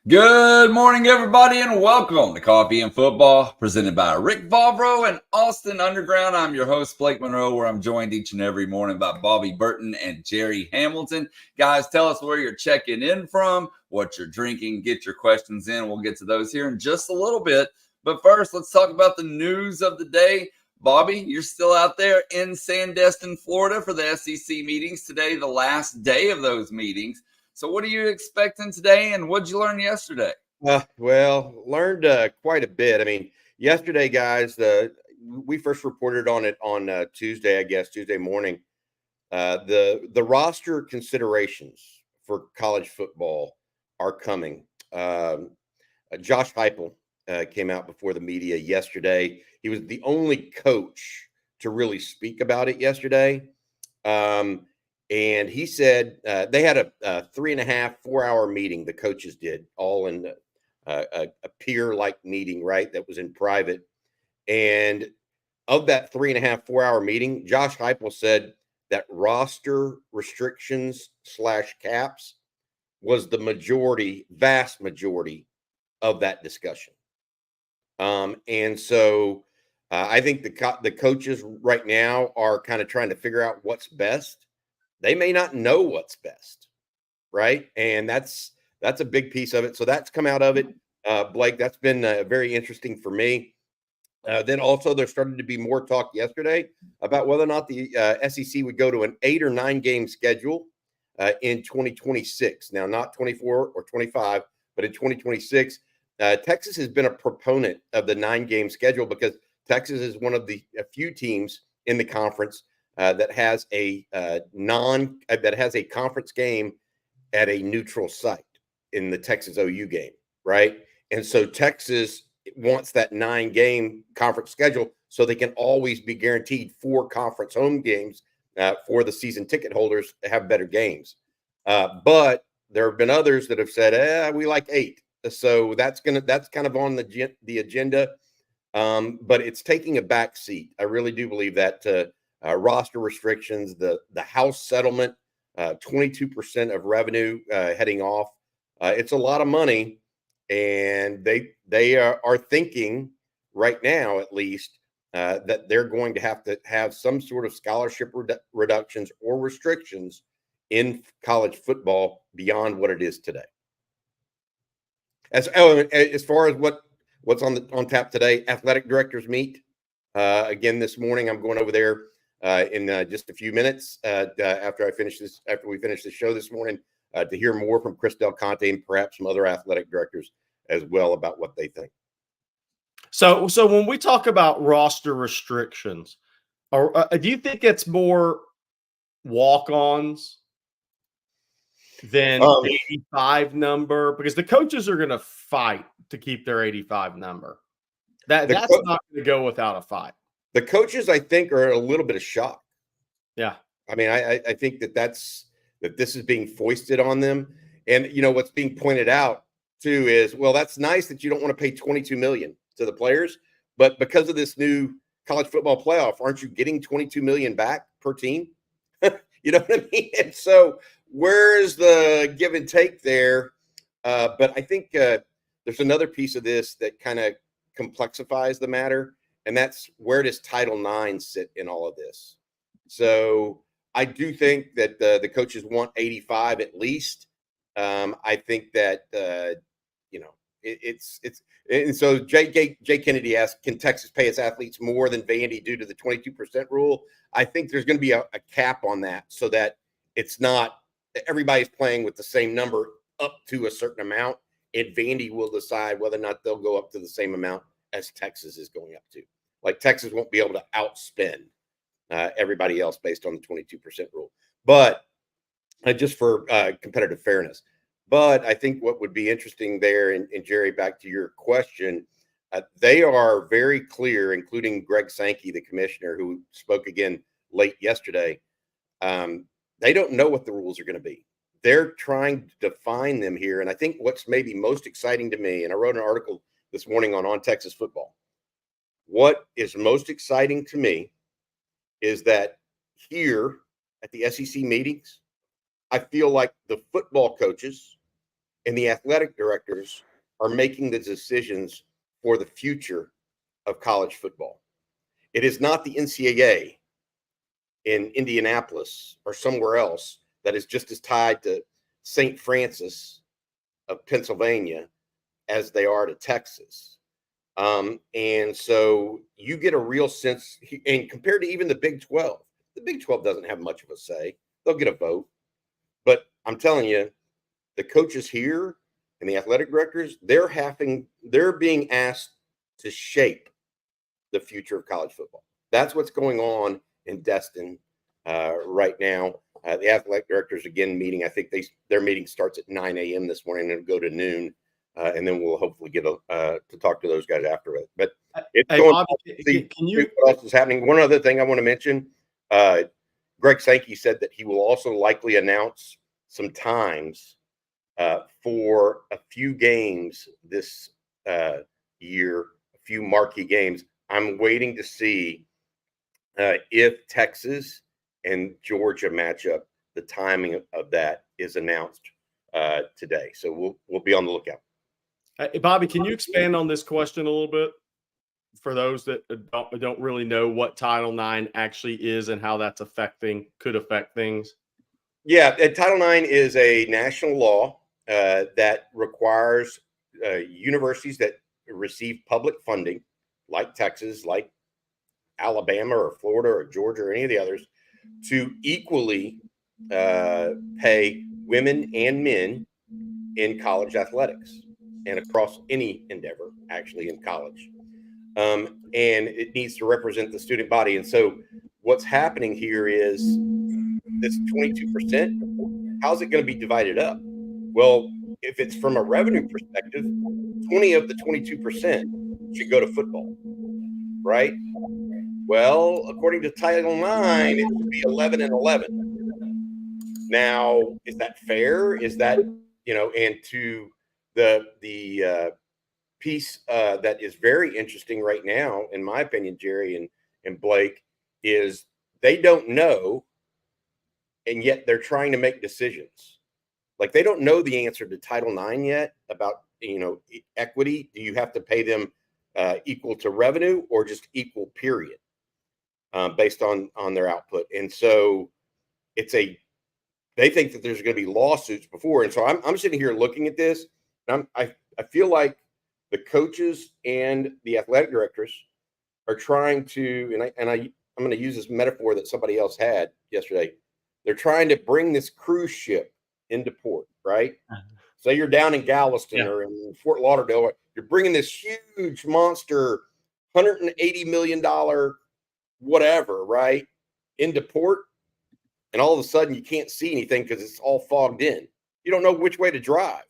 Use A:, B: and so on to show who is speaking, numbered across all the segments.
A: Good morning, everybody, and welcome to Coffee and Football, presented by Rick Vavro and Austin Underground. I'm your host, Blake Monroe, where I'm joined each and every morning by Bobby Burton and Jerry Hamilton. Guys, tell us where you're checking in from, what you're drinking, get your questions in. We'll get to those here in just a little bit. But first, let's talk about the news of the day. Bobby, you're still out there in Sandestin, Florida for the SEC meetings today, the last day of those meetings. So what are you expecting today, and what did you learn yesterday?
B: Learned quite a bit. I mean, yesterday, guys, we first reported on it on Tuesday morning. The roster considerations for college football are coming. Josh Heupel came out before the media yesterday. He was the only coach to really speak about it yesterday. And he said they had a 3.5, 4 hour meeting. The coaches did, all in a peer-like meeting, right? That was in private. And of that 3.5, 4 hour meeting, Josh Heupel said that roster restrictions / caps was the vast majority of that discussion. And so I think the coaches right now are kind of trying to figure out what's best. They may not know what's best, right? And that's a big piece of it. So that's come out of it, Blake. That's been very interesting for me. Then also there started to be more talk yesterday about whether or not the SEC would go to an 8 or 9 game schedule in 2026. Now, not 24 or 25, but in 2026. Texas has been a proponent of the 9 game schedule because Texas is one of the few teams in the conference that has a conference game at a neutral site in the Texas OU game, right? And so Texas wants that 9 game conference schedule so they can always be guaranteed 4 conference home games for the season ticket holders to have better games. But there have been others that have said, we like 8. So that's kind of on the agenda. But it's taking a back seat. I really do believe that roster restrictions, the House settlement, 22% of revenue heading off. It's a lot of money, and they are thinking right now, at least, that they're going to have some sort of scholarship reductions or restrictions in college football beyond what it is today. As far as what's on tap today, athletic directors meet again this morning. I'm going over there in just a few minutes after we finish the show this morning to hear more from Chris Del Conte and perhaps some other athletic directors as well about what they think.
C: So when we talk about roster restrictions, do you think it's more walk-ons than 85 number? Because the coaches are going to fight to keep their 85 number. That's not going to go without a fight.
B: The coaches, I think, are a little bit of shock.
C: Yeah.
B: I mean, I think that this is being foisted on them. And, what's being pointed out, too, is, well, that's nice that you don't want to pay $22 million to the players. But because of this new college football playoff, aren't you getting $22 million back per team? You know what I mean? And so where is the give and take there? But I think there's another piece of this that kind of complexifies the matter. And that's, where does Title IX sit in all of this? So I do think that the coaches want 85 at least. I think that, it's and so Jay Kennedy asked, can Texas pay its athletes more than Vandy due to the 22% rule? I think there's going to be a cap on that so that it's not everybody's playing with the same number up to a certain amount. And Vandy will decide whether or not they'll go up to the same amount as Texas is going up to. Like, Texas won't be able to outspend everybody else based on the 22% rule. But just for competitive fairness. But I think what would be interesting there, and Jerry, back to your question, they are very clear, including Greg Sankey, the commissioner, who spoke again late yesterday. They don't know what the rules are going to be. They're trying to define them here. And I think what's maybe most exciting to me, and I wrote an article this morning on Texas football. What is most exciting to me is that here at the SEC meetings, I feel like the football coaches and the athletic directors are making the decisions for the future of college football. It is not the NCAA in Indianapolis or somewhere else that is just as tied to St. Francis of Pennsylvania as they are to Texas. And so you get a real sense, and compared to even the Big 12 doesn't have much of a say. They'll get a vote. But I'm telling you, the coaches here and the athletic directors, they're being asked to shape the future of college football. That's what's going on in Destin right now. The athletic directors again meeting. I think their meeting starts at 9 a.m. this morning and it'll go to noon. And then we'll hopefully get to talk to those guys after it. But it's
C: hey,
B: going
C: Bobby,
B: to see
C: can you
B: what else is happening. One other thing I want to mention, Greg Sankey said that he will also likely announce some times for a few games this year, a few marquee games. I'm waiting to see if Texas and Georgia matchup, the timing of that is announced today. So we'll be on the lookout.
C: Hey, Bobby, can you expand on this question a little bit for those that don't really know what Title IX actually is and how that's could affect things?
B: Yeah, Title IX is a national law that requires universities that receive public funding, like Texas, like Alabama or Florida or Georgia or any of the others, to equally pay women and men in college athletics and across any endeavor, actually in college. And it needs to represent the student body. And so what's happening here is this 22%, how's it going to be divided up? Well, if it's from a revenue perspective, 20 of the 22% should go to football, right? Well, according to Title IX, it should be 11 and 11. Now, is that fair? Is that, and to the piece that is very interesting right now, in my opinion, Jerry and Blake, is they don't know, and yet they're trying to make decisions. Like they don't know the answer to Title IX yet about, equity. Do you have to pay them equal to revenue or just equal period based on their output? And so they think that there's going to be lawsuits before. And so I'm sitting here looking at this, and I feel like the coaches and the athletic directors are trying to, I'm going to use this metaphor that somebody else had yesterday. They're trying to bring this cruise ship into port, right? Say you're down in Galveston or in Fort Lauderdale, you're bringing this huge monster, $180 million whatever, right, into port, and all of a sudden you can't see anything because it's all fogged in. You don't know which way to drive.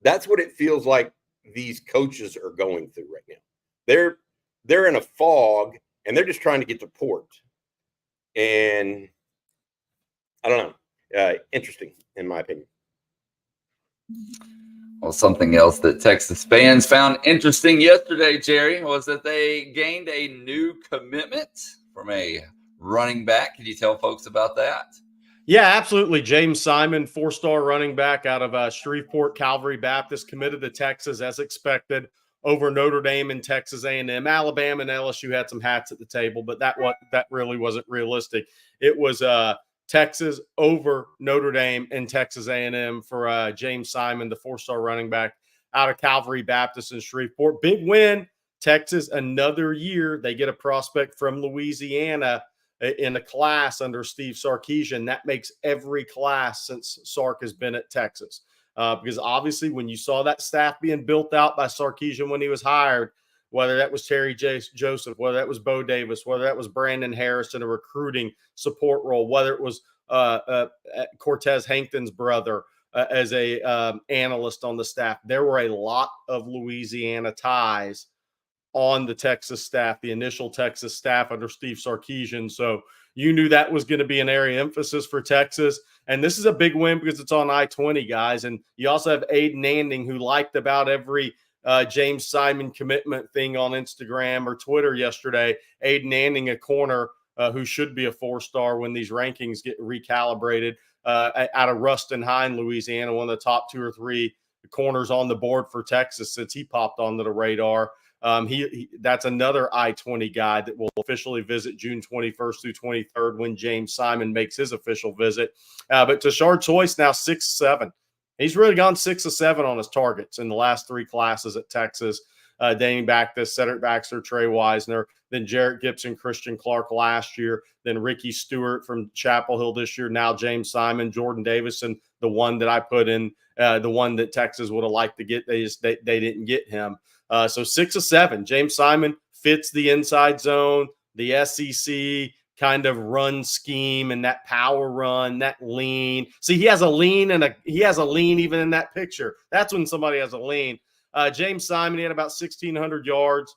B: That's what it feels like these coaches are going through right now. They're in a fog and they're just trying to get to port. And I don't know. Interesting, in my opinion.
A: Well, something else that Texas fans found interesting yesterday, Jerry, was that they gained a new commitment from a running back. Can you tell folks about that?
C: Yeah, absolutely. James Simon, 4-star running back out of Shreveport Calvary Baptist, committed to Texas as expected over Notre Dame and Texas A&M. Alabama and LSU had some hats at the table, but that really wasn't realistic. It was Texas over Notre Dame and Texas A&M for James Simon, the 4-star running back out of Calvary Baptist in Shreveport. Big win. Texas, another year. They get a prospect from Louisiana in a class under Steve Sarkisian. That makes every class since Sark has been at Texas. Because obviously when you saw that staff being built out by Sarkisian when he was hired, whether that was Terry Joseph, whether that was Bo Davis, whether that was Brandon Harris in a recruiting support role, whether it was Cortez Hankton's brother as a analyst on the staff, there were a lot of Louisiana ties on the Texas staff, the initial Texas staff under Steve Sarkisian. So you knew that was going to be an area of emphasis for Texas. And this is a big win because it's on I-20, guys. And you also have Aiden Anding, who liked about every James Simon commitment thing on Instagram or Twitter yesterday. Aiden Anding, a corner who should be a 4-star when these rankings get recalibrated. out of Rustin Hine, Louisiana, one of the top 2 or 3 corners on the board for Texas since he popped onto the radar. That's another I-20 guy that will officially visit June 21st through 23rd when James Simon makes his official visit. But Tashard Choice now 6'7". He's really gone 6 of 7 on his targets in the last 3 classes at Texas, dating back to Cedric Baxter, Trey Wisner, then Jarrett Gibson, Christian Clark last year, then Ricky Stewart from Chapel Hill this year, now James Simon, Jordan Davison, the one that I put in, the one that Texas would have liked to get. They didn't get him. So 6 of 7. James Simon fits the inside zone, the SEC kind of run scheme, and that power run, that lean. See, he has a lean even in that picture. That's when somebody has a lean. James Simon, he had about 1,600 yards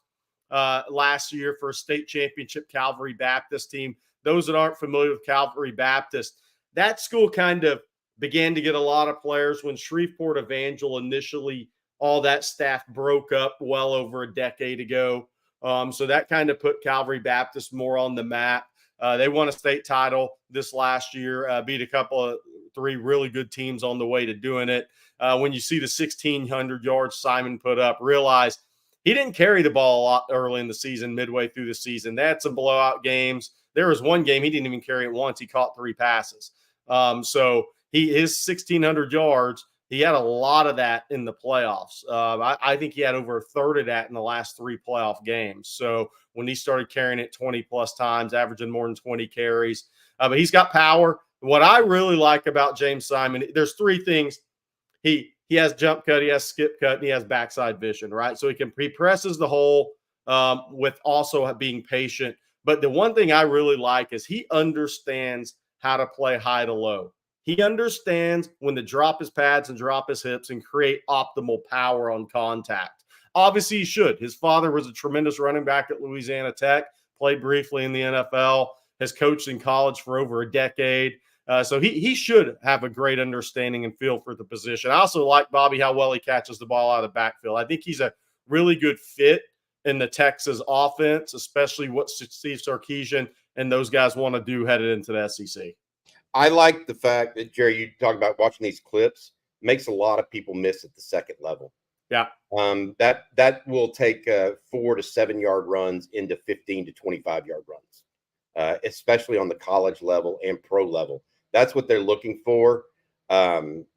C: last year for a state championship Calvary Baptist team. Those that aren't familiar with Calvary Baptist, that school kind of began to get a lot of players when Shreveport Evangel initially, all that staff broke up well over a decade ago. So that kind of put Calvary Baptist more on the map. They won a state title this last year, beat a couple of 3 really good teams on the way to doing it. When you see the 1,600 yards Simon put up, realize he didn't carry the ball a lot early in the season, midway through the season. They had some blowout games. There was one game he didn't even carry it once. He caught 3 passes. So his 1,600 yards, he had a lot of that in the playoffs. I think he had over a third of that in the last 3 playoff games. So when he started carrying it 20-plus times, averaging more than 20 carries. But he's got power. What I really like about James Simon, there's 3 things. He has jump cut, he has skip cut, and he has backside vision, right? So he presses the hole with also being patient. But the one thing I really like is he understands how to play high to low. He understands when to drop his pads and drop his hips and create optimal power on contact. Obviously, he should. His father was a tremendous running back at Louisiana Tech, played briefly in the NFL, has coached in college for over a decade. So he should have a great understanding and feel for the position. I also like Bobby how well he catches the ball out of the backfield. I think he's a really good fit in the Texas offense, especially what Steve Sarkisian and those guys want to do headed into the SEC.
B: I like the fact that, Jerry, you talk about watching these clips, makes a lot of people miss at the second level.
C: Yeah.
B: That will take 4 to 7 yard runs into 15 to 25 yard runs, especially on the college level and pro level. That's what they're looking for,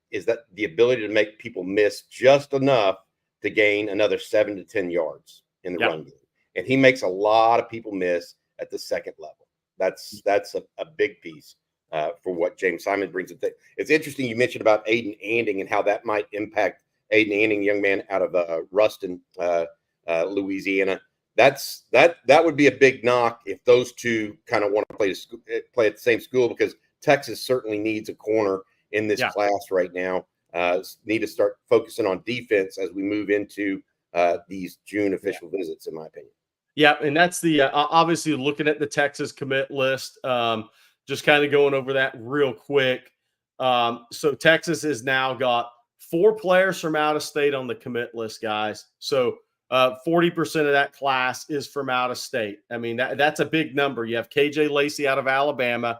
B: is that the ability to make people miss just enough to gain another 7 to 10 yards in the run game. And he makes a lot of people miss at the second level. That's a big piece for what James Simon brings. It's interesting you mentioned about Aiden Anding and how that might impact Aiden Anding, young man out of Ruston, Louisiana. That would be a big knock if those two kind of want to play at the same school, because Texas certainly needs a corner in this class right now. Need to start focusing on defense as we move into these June official visits, in my opinion.
C: Yeah, and that's the obviously looking at the Texas commit list, just kind of going over that real quick. So Texas has now got 4 players from out of state on the commit list, guys. So 40% of that class is from out of state. I mean, that's a big number. You have KJ Lacey out of Alabama.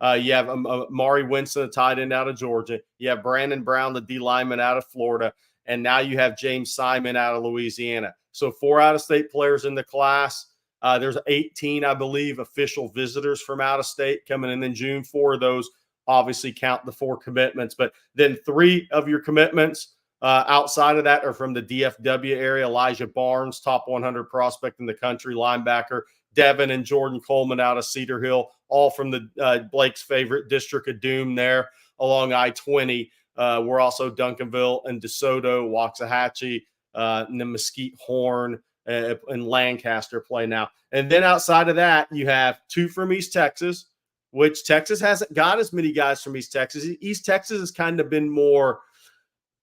C: You have Mari Winston, a tight end out of Georgia. You have Brandon Brown, the D lineman out of Florida. And now you have James Simon out of Louisiana. So 4 out-of-state players in the class. There's 18, I believe, official visitors from out of state coming in June. 4 of those obviously count the 4 commitments. But then 3 of your commitments outside of that are from the DFW area. Elijah Barnes, top 100 prospect in the country, linebacker. Devin and Jordan Coleman out of Cedar Hill, all from the Blake's favorite District of Doom there along I-20. We're also Duncanville and DeSoto, Waxahachie, and the Mesquite Horn and Lancaster play now. And then outside of that, you have 2 from East Texas, which Texas hasn't got as many guys from East Texas. East Texas has kind of been more,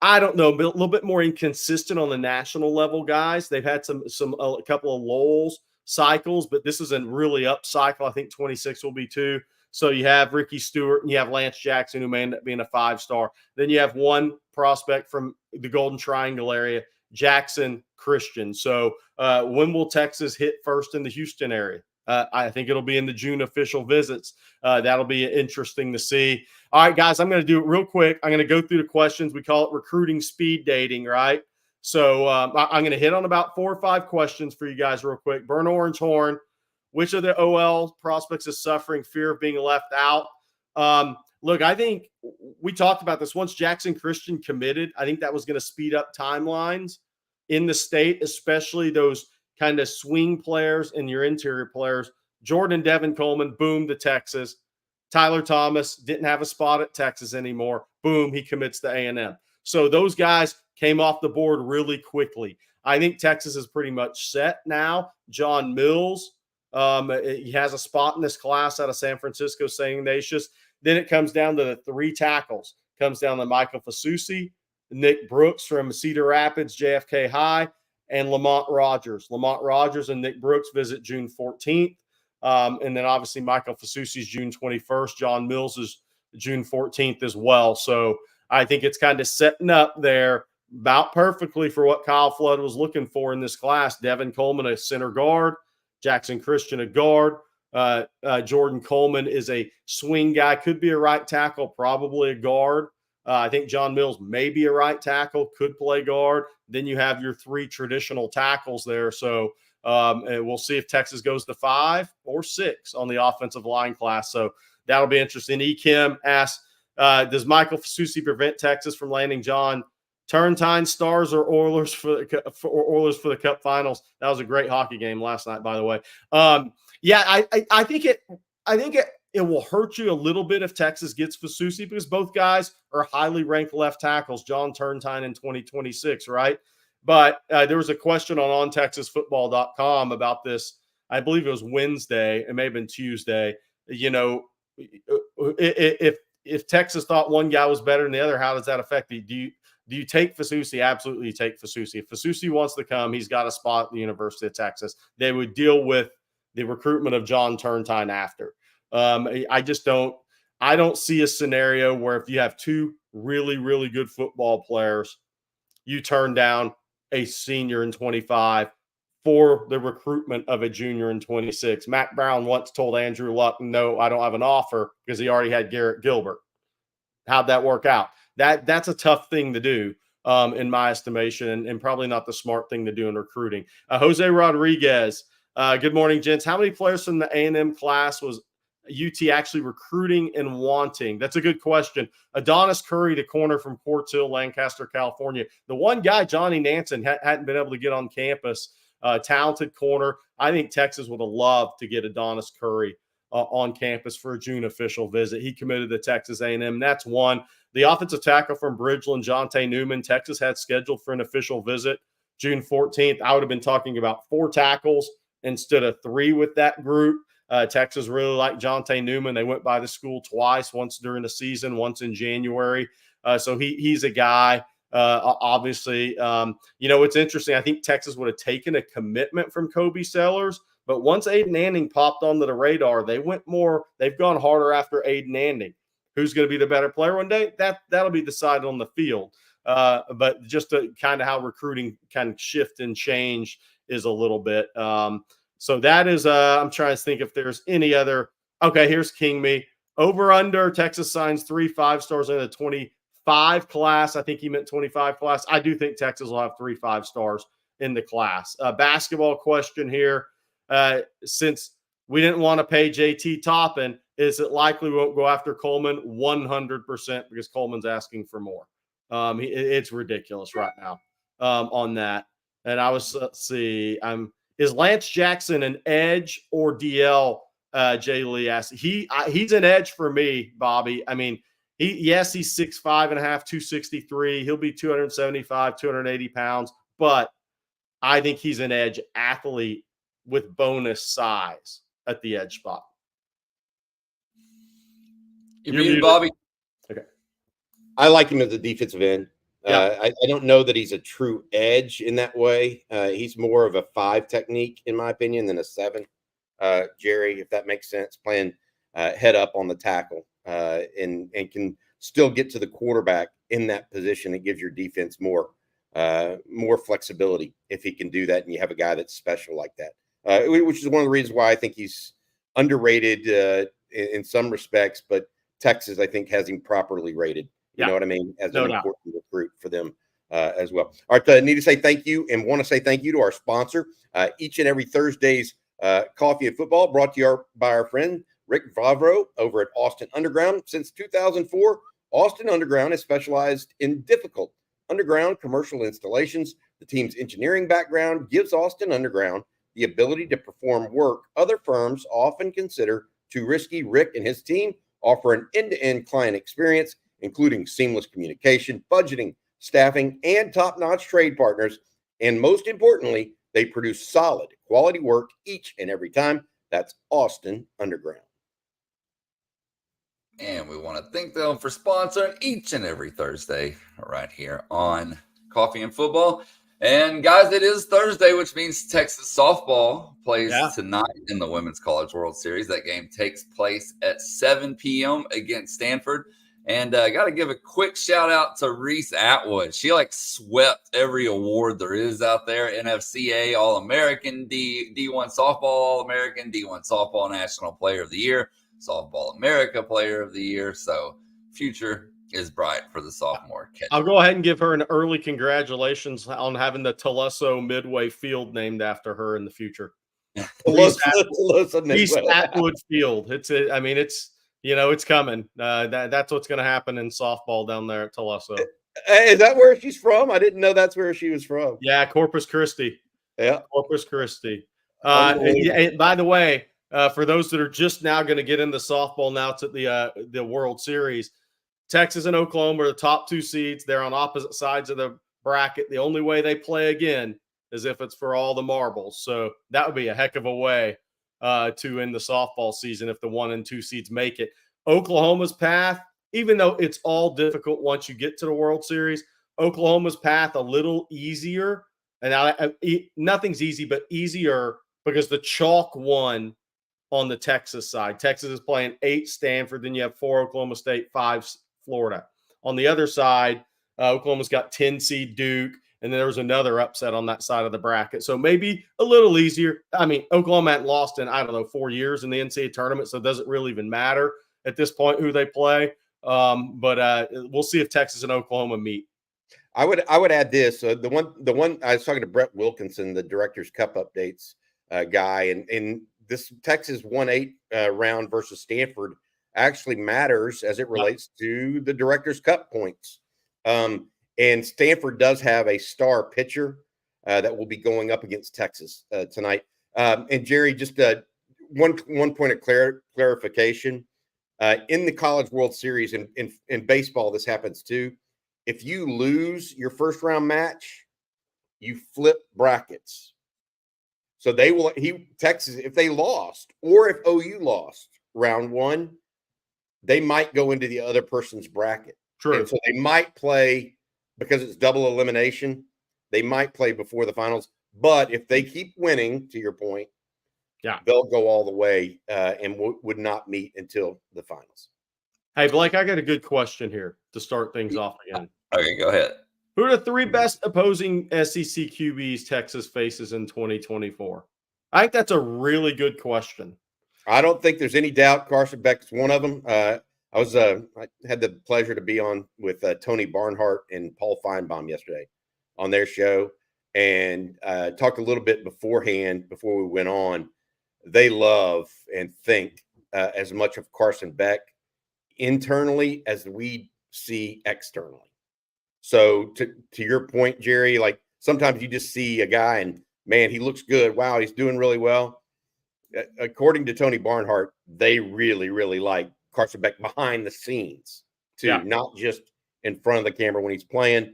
C: I don't know, a little bit more inconsistent on the national level, guys. They've had a couple of lulls cycles, but this is a really up cycle. I think 26 will be 2. So you have Ricky Stewart and you have Lance Jackson, who may end up being a 5-star. Then you have 1 prospect from the Golden Triangle area, Jackson Christian. So when will Texas hit first in the Houston area? I think it'll be in the June official visits. That'll be interesting to see. All right, guys, I'm going to do it real quick. I'm going to go through the questions. We call it recruiting speed dating, right? So I'm going to hit on about 4 or 5 questions for you guys real quick. Burn Orange Horn, which of the OL prospects is suffering fear of being left out? Look, I think we talked about this. Once Jackson Christian committed, I think that was going to speed up timelines in the state, especially those kind of swing players and your interior players. Jordan Devin Coleman, boom, to Texas. Tyler Thomas didn't have a spot at Texas anymore. Boom, he commits to A&M. So those guys came off the board really quickly. I think Texas is pretty much set now. John Mills, he has a spot in this class out of San Francisco, St. Ignatius. Then it comes down to the 3 tackles. Comes down to Michael Fasusi, Nick Brooks from Cedar Rapids, JFK High, and Lamont Rogers. Lamont Rogers and Nick Brooks visit June 14th. And then obviously Michael Fasusi is June 21st. John Mills is June 14th as well. So I think it's kind of setting up there about perfectly for what Kyle Flood was looking for in this class. Devin Coleman, a center guard. Jackson Christian, a guard. Jordan Coleman is a swing guy, could be a right tackle, probably a guard. I think John Mills may be a right tackle, could play guard. Then you have your 3 traditional tackles there. So and we'll see if Texas goes to 5 or 6 on the offensive line class. So that'll be interesting. E. Kim asks, does Michael Fasusi prevent Texas from landing John Turntine, Stars, or Oilers for the Cup Finals? That was a great hockey game last night, by the way. Yeah, I think it will hurt you a little bit if Texas gets Fasusi because both guys are highly ranked left tackles. John Turntine in 2026, right? But there was a question on OnTexasFootball.com about this. I believe it was Wednesday. It may have been Tuesday. You know, if Texas thought one guy was better than the other, how does that affect you? Do you take Fasusi? Absolutely, you take Fasusi. If Fasusi wants to come, he's got a spot at the University of Texas. They would deal with the recruitment of John Turntine after. I don't see a scenario where if you have 2 really, really good football players, you turn down a senior in 25 for the recruitment of a junior in 26. Matt Brown once told Andrew Luck, no, I don't have an offer because he already had Garrett Gilbert. How'd that work out? That's a tough thing to do, in my estimation, and probably not the smart thing to do in recruiting. Jose Rodriguez, good morning, gents. How many players from the A&M class was UT actually recruiting and wanting? That's a good question. Adonis Curry, the corner from Quartz Hill, Lancaster, California. The one guy, Johnny Nansen, hadn't been able to get on campus. Talented corner. I think Texas would have loved to get Adonis Curry on campus for a June official visit. He committed to Texas A&M. That's one. The offensive tackle from Bridgeland, Jonte Newman, Texas had scheduled for an official visit June 14th. I would have been talking about 4 tackles instead of 3 with that group. Texas really liked Jonte Newman. They went by the school twice, once during the season, once in January. So he's a guy, obviously. It's interesting. I think Texas would have taken a commitment from Kobe Sellers, but once Aiden Anding popped onto the radar, they've gone harder after Aiden Anding. Who's going to be the better player one day? That'll be decided on the field. But just to kind of how recruiting kind of shift and change is a little bit. So that is, I'm trying to think if there's any other. Okay, here's King Me. Over under, Texas signs 3 5-stars in the 25 class. I think he meant 25 class. I do think Texas will have 3 5-stars in the class. Basketball question here. Since we didn't want to pay JT Toppin, is it likely we won't go after Coleman? 100%, because Coleman's asking for more. It's ridiculous right now on that. And let's see. Is Lance Jackson an edge or DL? Jay Lee asked. He's an edge for me, Bobby. I mean, he's 6'5.5", 263. He'll be 275, 280 pounds, but I think he's an edge athlete with bonus size at the edge spot.
A: You're muted, Bobby.
B: Okay. I like him as a defensive end. Yeah. I don't know that he's a true edge in that way. He's more of a 5 technique, in my opinion, than a 7. Jerry, if that makes sense, playing head up on the tackle and can still get to the quarterback in that position. It gives your defense more flexibility if he can do that, and you have a guy that's special like that. which is one of the reasons why I think he's underrated in some respects. But Texas, I think, has him properly rated. You know what I mean? As an important recruit for them as well. All right, need to say thank you and want to say thank you to our sponsor. Each and every Thursday's Coffee and Football brought to you by our friend Rick Vavro over at Austin Underground. Since 2004, Austin Underground has specialized in difficult underground commercial installations. The team's engineering background gives Austin Underground the ability to perform work other firms often consider too risky. Rick and his team offer an end-to-end client experience, including seamless communication, budgeting, staffing, and top-notch trade partners. And most importantly, they produce solid quality work each and every time. That's Austin Underground.
A: And we want to thank them for sponsoring each and every Thursday right here on Coffee and Football. And guys, it is Thursday, which means Texas softball plays tonight in the Women's College World Series. That game takes place at 7 p.m. against Stanford. And I got to give a quick shout out to Reese Atwood. She swept every award there is out there. NFCA All-American, D1 Softball All-American, D1 Softball National Player of the Year, Softball America Player of the Year. So future is bright for the sophomore.
C: I'll go ahead and give her an early congratulations on having the Tuleso Midway Field named after her in the future. Reese Atwood Field. It's coming. That's what's going to happen in softball down there at Tuleso.
B: Hey, is that where she's from? I didn't know that's where she was from.
C: Yeah, Corpus Christi.
B: Yeah,
C: Corpus Christi. And by the way, for those that are just now going to get into softball now, it's at the World Series. Texas and Oklahoma are the top two seeds. They're on opposite sides of the bracket. The only way they play again is if it's for all the marbles. So that would be a heck of a way to end the softball season if the 1 and 2 seeds make it. Oklahoma's path, even though it's all difficult once you get to the World Series, Oklahoma's path a little easier. And nothing's easy, but easier because the chalk won on the Texas side. Texas is playing 8 Stanford. Then you have 4 Oklahoma State, 5 Florida. On the other side, Oklahoma's got 10 seed Duke. And then there was another upset on that side of the bracket. So maybe a little easier. I mean, Oklahoma hadn't lost in, 4 years in the NCAA tournament, so it doesn't really even matter at this point who they play. But we'll see if Texas and Oklahoma meet.
B: I would add this. The one I was talking to Brett Wilkinson, the Director's Cup updates guy, and this Texas 1-8 round versus Stanford actually matters as it relates to the Director's Cup points. And Stanford does have a star pitcher that will be going up against Texas tonight. And Jerry, just one point of clarification. In the College World Series, in baseball, this happens too. If you lose your first round match, you flip brackets. So Texas, if they lost, or if OU lost round 1, they might go into the other person's bracket.
C: True.
B: And so they might play, because it's double elimination, they might play before the finals. But if they keep winning, to your point, they'll go all the way and would not meet until the finals.
C: Hey, Blake, I got a good question here to start things off again.
A: Okay, go ahead.
C: Who are the 3 best opposing SEC QBs Texas faces in 2024? I think that's a really good question.
B: I don't think there's any doubt Carson Beck's one of them. I had the pleasure to be on with Tony Barnhart and Paul Feinbaum yesterday on their show, and talked a little bit beforehand before we went on. They love and think as much of Carson Beck internally as we see externally. So to your point, Jerry, sometimes you just see a guy and, man, he looks good. Wow, he's doing really well. According to Tony Barnhart, they really, really like Carson Beck behind the scenes too, not just in front of the camera when he's playing.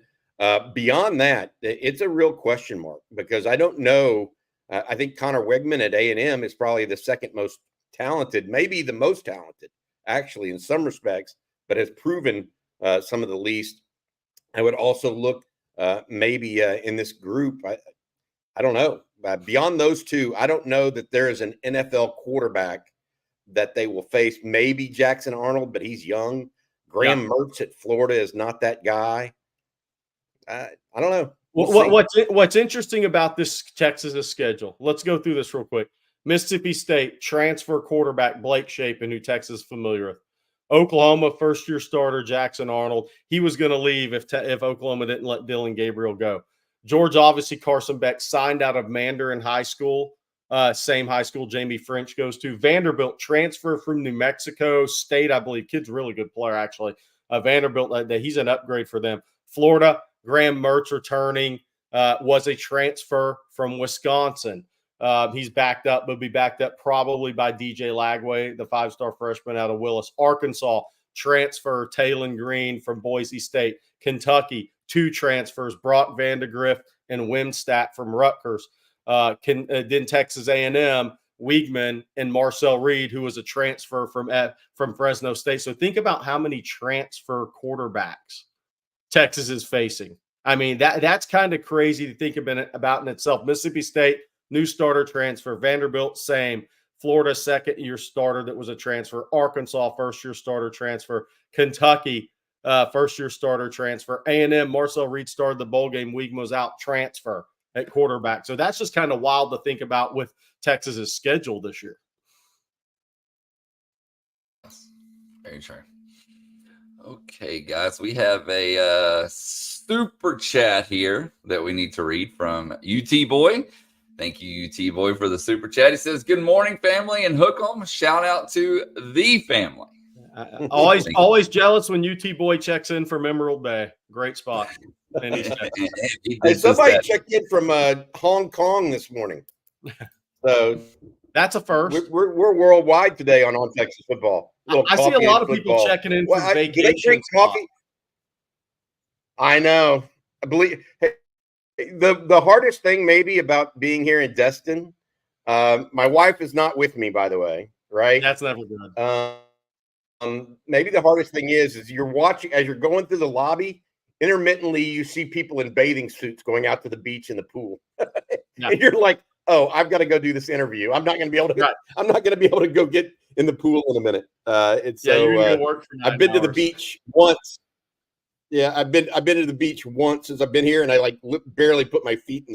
B: Beyond that, it's a real question mark because I don't know. I think Connor Wegman at A&M is probably the second most talented, maybe the most talented, actually, in some respects, but has proven some of the least. I would also look maybe in this group. I don't know. Beyond those two, I don't know that there is an NFL quarterback that they will face. Maybe Jackson Arnold, but he's young. Graham Mertz at Florida is not that guy. I don't know.
C: What's interesting about this Texas' schedule? Let's go through this real quick. Mississippi State transfer quarterback Blake Shapen, who Texas is familiar with. Oklahoma first-year starter Jackson Arnold. He was going to leave if Oklahoma didn't let Dylan Gabriel go. Georgia, obviously, Carson Beck signed out of Mandarin High School, same high school Jamie French goes to. Vanderbilt transfer from New Mexico State, I believe. Kid's a really good player, actually. Vanderbilt, he's an upgrade for them. Florida, Graham Mertz returning, was a transfer from Wisconsin. He's backed up, but be backed up probably by DJ Lagway, the 5-star freshman out of Willis. Arkansas, transfer Taylon Green from Boise State. Kentucky, 2 transfers, Brock Vandegrift and Wimstat from Rutgers. Then Texas A&M, Wiegman and Marcel Reed, who was a transfer from Fresno State. So think about how many transfer quarterbacks Texas is facing. I mean, that's kind of crazy to think about in itself. Mississippi State, new starter transfer. Vanderbilt, same. Florida, second-year starter that was a transfer. Arkansas, first-year starter transfer. Kentucky, first-year starter transfer. A&M, Marcel Reed started the bowl game. Wiegman was out, transfer at quarterback. So that's just kind of wild to think about with Texas's schedule this year.
A: Very true. Okay, guys, we have a super chat here that we need to read from UT Boy. Thank you, UT Boy, for the super chat. He says, "Good morning, family, and hook 'em. Shout out to the family."
C: Always jealous when UT Boy checks in from Emerald Bay. Great spot.
B: Hey, somebody checked in from Hong Kong this morning. So
C: that's a first.
B: We're worldwide today on Texas football.
C: I see a lot of people checking in from vacation.
B: Do they drink coffee? I know. I believe the hardest thing maybe about being here in Destin, my wife is not with me, by the way, right?
C: That's never good.
B: Maybe the hardest thing is you're watching as you're going through the lobby. Intermittently, you see people in bathing suits going out to the beach and the pool, and you're like, "Oh, I've got to go do this interview. I'm not going to be able to. Right. I'm not going to be able to go get in the pool in a minute." I've been to the beach once. Yeah, I've been to the beach once since I've been here, and I barely put my feet in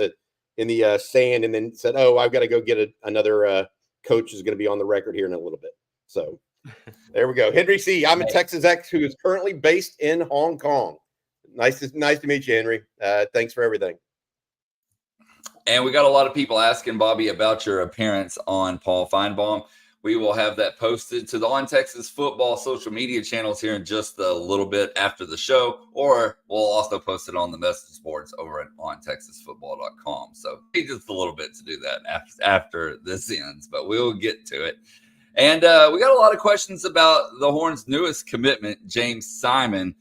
B: the sand, and then said, "Oh, I've got to go get another coach is going to be on the record here in a little bit." So there we go. Henry C. I'm a Texas ex who is currently based in Hong Kong. Nice to meet you, Henry. Thanks for everything.
A: And we got a lot of people asking, Bobby, about your appearance on Paul Feinbaum. We will have that posted to the On Texas Football social media channels here in just a little bit after the show, or we'll also post it on the message boards over at ontexasfootball.com. So take just a little bit to do that after this ends, but we'll get to it. And we got a lot of questions about the Horns' newest commitment, James Simon.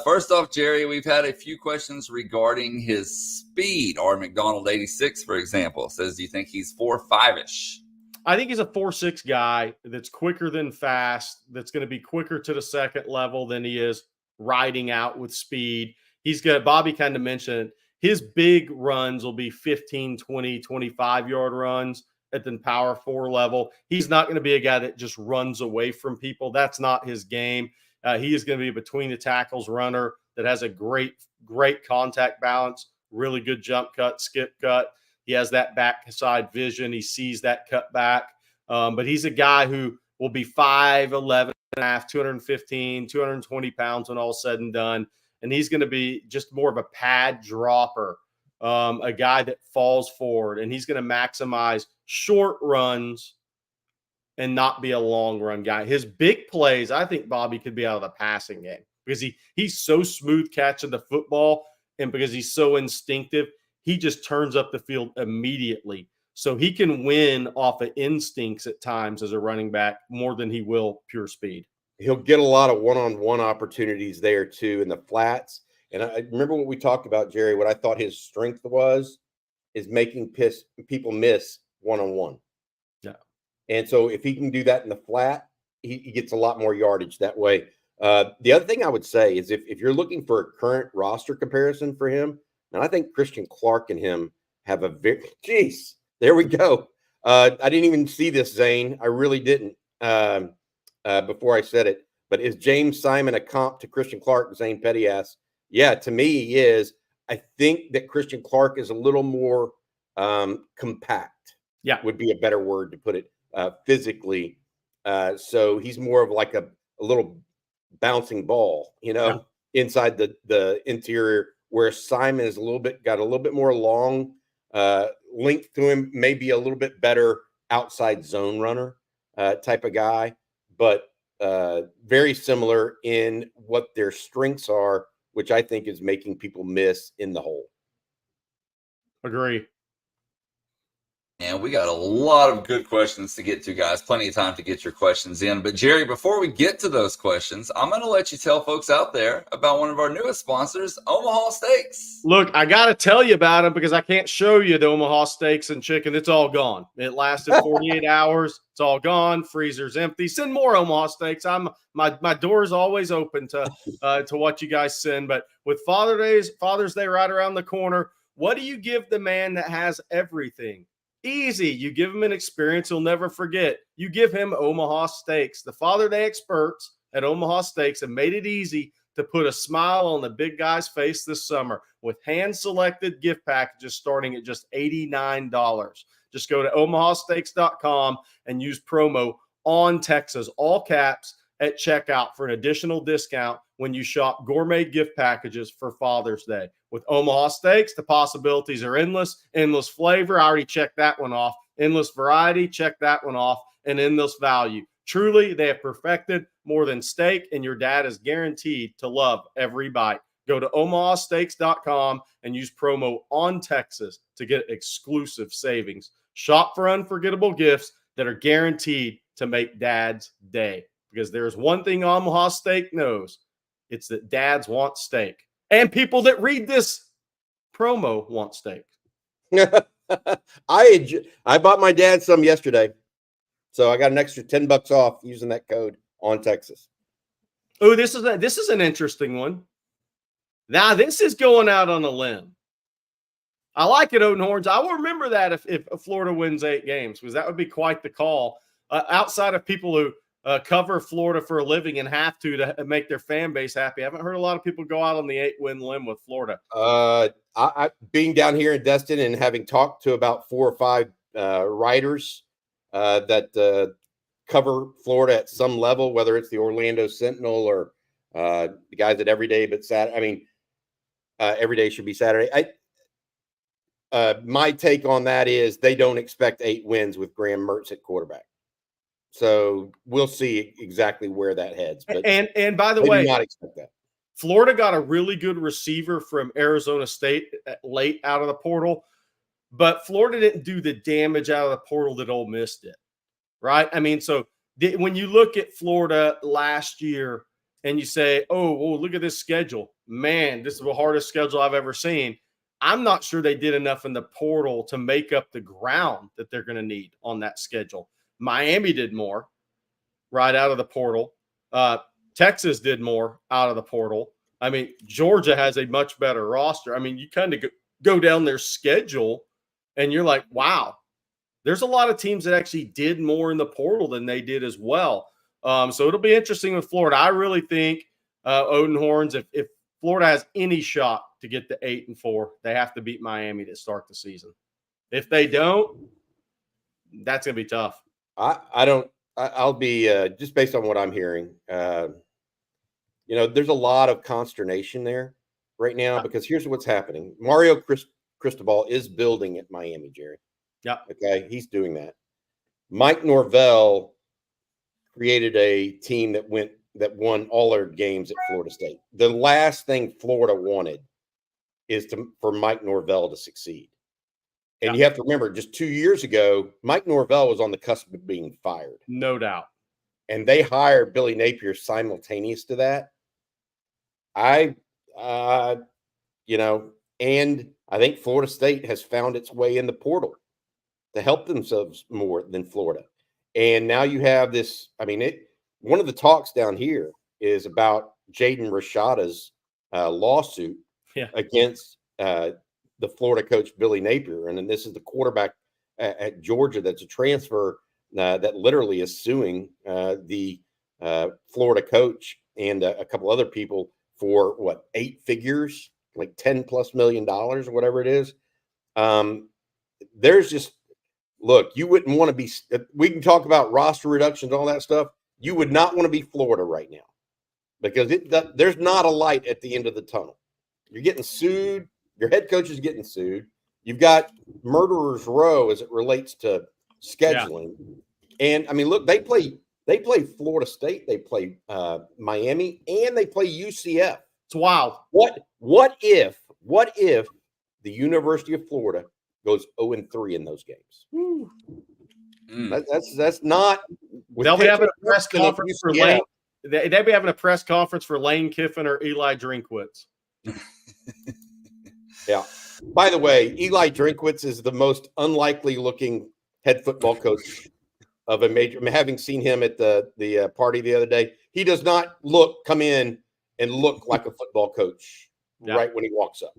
A: First off, Jerry, we've had a few questions regarding his speed. R. McDonald 86, for example, says, "Do you think he's 4.5-ish?"
C: I think he's a 4.6 guy that's quicker than fast, that's going to be quicker to the second level than he is riding out with speed. Bobby kind of mentioned his big runs will be 15, 20, 25-yard runs at the power 4 level. He's not going to be a guy that just runs away from people. That's not his game. He is going to be a between the tackles runner that has a great contact balance, really good jump cut, skip cut. He has that backside vision. He sees that cut back. But he's a guy who will be 5'11 and a half, 215, 220 pounds when all said and done. And he's going to be just more of a pad dropper, a guy that falls forward. And he's going to maximize short runs and not be a long run guy. His big plays, I think Bobby could be out of the passing game because he's so smooth catching the football, and because he's so instinctive, he just turns up the field immediately. So he can win off of instincts at times as a running back more than he will pure speed.
B: He'll get a lot of one-on-one opportunities there too in the flats. And I remember what we talked about, Jerry, what I thought his strength is making people miss one-on-one.
C: Yeah.
B: And so if he can do that in the flat, he gets a lot more yardage that way. The other thing I would say is if you're looking for a current roster comparison for him, and I think Christian Clark and him have a there we go. I didn't even see this, Zane. I really didn't before I said it. But is James Simon a comp to Christian Clark? Zane Petty asks. Yeah, to me, he is. I think that Christian Clark is a little more compact.
C: Yeah,
B: would be a better word to put it physically. So he's more of like a little bouncing ball, inside the interior, where Simon is got a little bit more long length to him, maybe a little bit better outside zone runner type of guy, but very similar in what their strengths are, which I think is making people miss in the hole.
C: agree.
A: And we got a lot of good questions to get to, guys. Plenty of time to get your questions in. But Jerry, before we get to those questions, I'm going to let you tell folks out there about one of our newest sponsors, Omaha Steaks.
C: Look, I got to tell you about them because I can't show you the Omaha Steaks and chicken. It's all gone. It lasted 48 hours. It's all gone. Freezer's empty. Send more Omaha Steaks. My door is always open to what you guys send. But with Father's Day right around the corner, what do you give the man that has everything? Easy. You give him an experience he'll never forget. You give him Omaha Steaks. The Father Day experts at Omaha Steaks have made it easy to put a smile on the big guy's face this summer with hand-selected gift packages starting at just $89. Just go to omahasteaks.com and use promo on Texas, all caps, at checkout for an additional discount when you shop gourmet gift packages for Father's Day. With Omaha Steaks, the possibilities are endless. Endless flavor, I already checked that one off. Endless variety, check that one off. And endless value. Truly, they have perfected more than steak, and your dad is guaranteed to love every bite. Go to omahasteaks.com and use promo on Texas to get exclusive savings. Shop for unforgettable gifts that are guaranteed to make Dad's day. Because there's one thing Omaha Steak knows. It's that dads want steak. And people that read this promo want steak.
B: I bought my dad some yesterday. So I got an extra $10 off using that code on Texas.
C: Oh, this is an interesting one. Now, this is going out on a limb. I like it, Longhorns. I will remember that if Florida wins 8 games, because that would be quite the call. Outside of people who cover Florida for a living and have to make their fan base happy, I haven't heard a lot of people go out on the 8-win limb with Florida.
B: I being down here in Destin and having talked to about 4 or 5 writers that cover Florida at some level, whether it's the Orlando Sentinel or the guys at Everyday but Saturday. I mean, Everyday should be Saturday. My take on that is they don't expect 8 wins with Graham Mertz at quarterback. So we'll see exactly where that heads. But
C: and by the way,
B: do not expect that.
C: Florida got a really good receiver from Arizona State late out of the portal, but Florida didn't do the damage out of the portal that Ole Miss did, right? I mean, so when you look at Florida last year and you say, oh, look at this schedule. Man, this is the hardest schedule I've ever seen. I'm not sure they did enough in the portal to make up the ground that they're going to need on that schedule. Miami did more right out of the portal. Texas did more out of the portal. I mean, Georgia has a much better roster. I mean, you kind of go down their schedule and you're like, wow, there's a lot of teams that actually did more in the portal than they did as well. So it'll be interesting with Florida. I really think Longhorns, if Florida has any shot to get to 8-4, they have to beat Miami to start the season. If they don't, that's going to be tough.
B: I'll be just based on what I'm hearing. There's a lot of consternation there right now because here's what's happening. Mario Cristobal is building at Miami, Jerry.
C: Yeah.
B: Okay. He's doing that. Mike Norvell created a team that won all their games at Florida State. The last thing Florida wanted is for Mike Norvell to succeed. And you have to remember, just 2 years ago, Mike Norvell was on the cusp of being fired.
C: No doubt.
B: And they hired Billy Napier simultaneous to that. And I think Florida State has found its way in the portal to help themselves more than Florida. And now you have this, one of the talks down here is about Jaden Rashada's lawsuit against the Florida coach, Billy Napier. And then this is the quarterback at Georgia that's a transfer that literally is suing the Florida coach and a couple other people for 8 figures like $10+ million or whatever it is. There's just, look, you wouldn't want to be, we can talk about roster reductions, all that stuff. You would not want to be Florida right now because there's not a light at the end of the tunnel. You're getting sued. Your head coach is getting sued. You've got murderer's row as it relates to scheduling. Yeah. And I mean, look, they play Florida State, they play Miami, and they play UCF.
C: It's wild.
B: What if the University of Florida goes 0-3 in those games? That's not.
C: They'll be having a press conference for Lane. They'll be having a press conference for Lane Kiffin or Eli Drinkwitz.
B: Yeah. By the way, Eli Drinkwitz is the most unlikely looking head football coach of a major. I mean, having seen him at the party the other day, he does not come in and look like a football coach right when he walks up.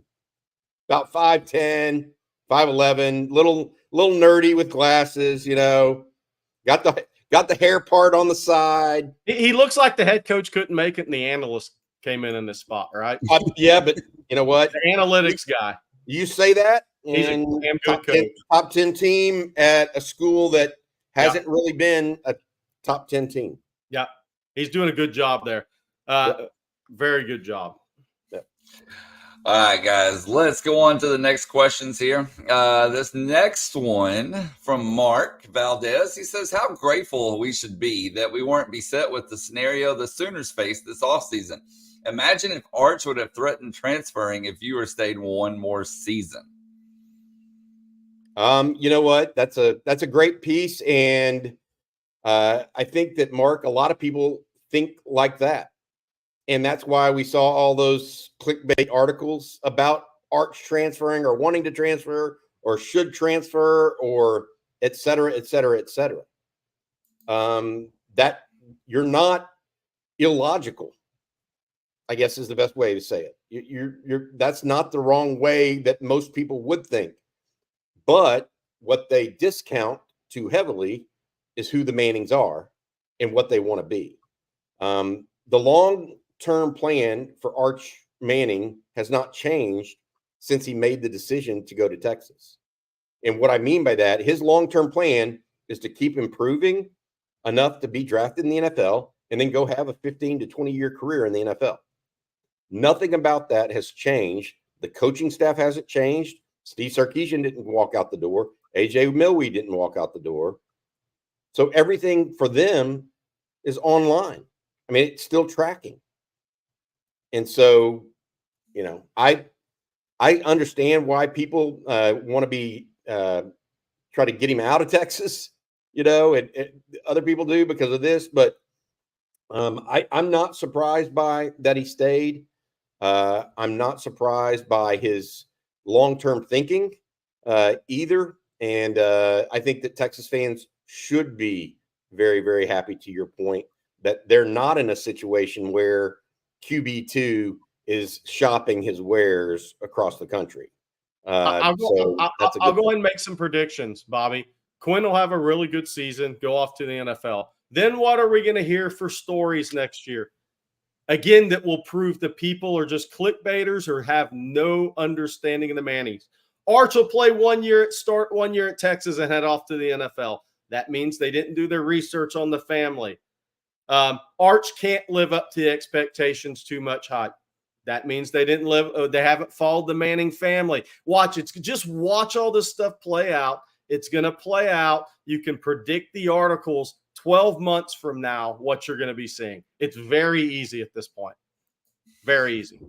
B: About 5'10", 5'11", little nerdy with glasses, you know, got the hair part on the side.
C: He looks like the head coach couldn't make it and the analyst came in this spot, right?
B: Yeah, but you know what?
C: The analytics guy.
B: You say that,
C: he's a damn good coach.
B: Top 10 team at a school that hasn't really been a top 10 team.
C: Yeah, he's doing a good job there. Very good job.
B: Yep.
A: All right, guys, let's go on to the next questions here. This next one from Mark Valdez. He says, how grateful we should be that we weren't beset with the scenario the Sooners faced this offseason. Imagine if Arch would have threatened transferring if Ewers stayed one more season.
B: You know what? That's a great piece. And I think that, Mark, a lot of people think like that. And that's why we saw all those clickbait articles about Arch transferring or wanting to transfer or should transfer or et cetera, et cetera, et cetera. That you're not illogical, I guess is the best way to say it. You're that's not the wrong way that most people would think. But what they discount too heavily is who the Mannings are and what they want to be. The long-term plan for Arch Manning has not changed since he made the decision to go to Texas. And what I mean by that, his long-term plan is to keep improving enough to be drafted in the NFL and then go have a 15 to 20-year career in the NFL. Nothing about that has changed. The coaching staff hasn't changed. Steve Sarkisian didn't walk out the door. A.J. Milwee didn't walk out the door. So everything for them is online. I mean, it's still tracking. And so, you know, I understand why people want to be try to get him out of Texas, you know, and other people do because of this. But I'm not surprised by that he stayed. I'm not surprised by his long-term thinking either. And I think that Texas fans should be very, very happy, to your point, that they're not in a situation where QB2 is shopping his wares across the country.
C: I'll go ahead and make some predictions, Bobby. Quinn will have a really good season, go off to the NFL. Then what are we going to hear for stories next year? Again, that will prove that people are just clickbaiters or have no understanding of the Mannings. Arch will play 1 year at Texas and head off to the NFL. That means they didn't do their research on the family. Arch can't live up to the expectations, too much hype. That means they haven't followed the Manning family. Just watch all this stuff play out. It's going to play out. You can predict the articles 12 months from now, what you're going to be seeing. It's very easy at this point. Very easy.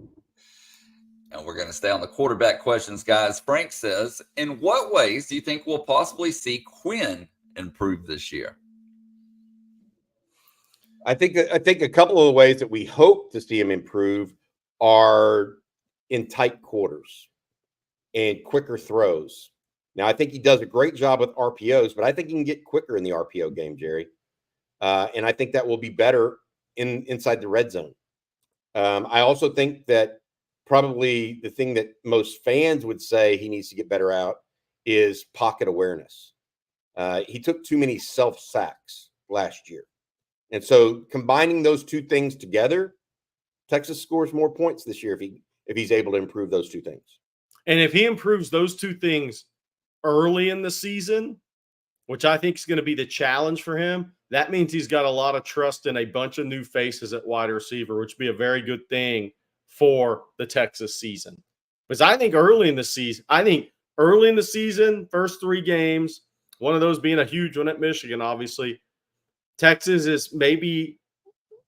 A: And we're going to stay on the quarterback questions, guys. Frank says, in what ways do you think we'll possibly see Quinn improve this year?
B: I think a couple of the ways that we hope to see him improve are in tight quarters and quicker throws. Now, I think he does a great job with RPOs, but I think he can get quicker in the RPO game, Jerry. And I think that will be better inside the red zone. I also think that probably the thing that most fans would say he needs to get better out is pocket awareness. He took too many self-sacks last year. And so combining those two things together, Texas scores more points this year if he's able to improve those two things.
C: And if he improves those two things early in the season, which I think is going to be the challenge for him, that means he's got a lot of trust in a bunch of new faces at wide receiver, which would be a very good thing for the Texas season. Because I think early in the season, first 3 games, one of those being a huge one at Michigan, obviously, Texas is maybe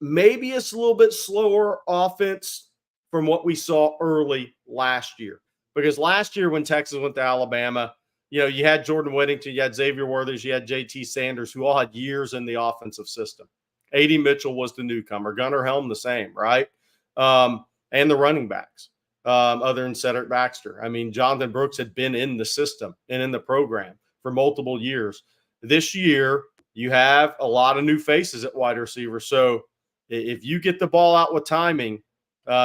C: it's a little bit slower offense from what we saw early last year. Because last year when Texas went to Alabama, you had Jordan Whittington, you had Xavier Worthers, you had JT Sanders, who all had years in the offensive system. A.D. Mitchell was the newcomer. Gunnar Helm the same, right? And the running backs, other than Cedric Baxter. I mean, Jonathan Brooks had been in the system and in the program for multiple years. This year, you have a lot of new faces at wide receiver. So if you get the ball out with timing,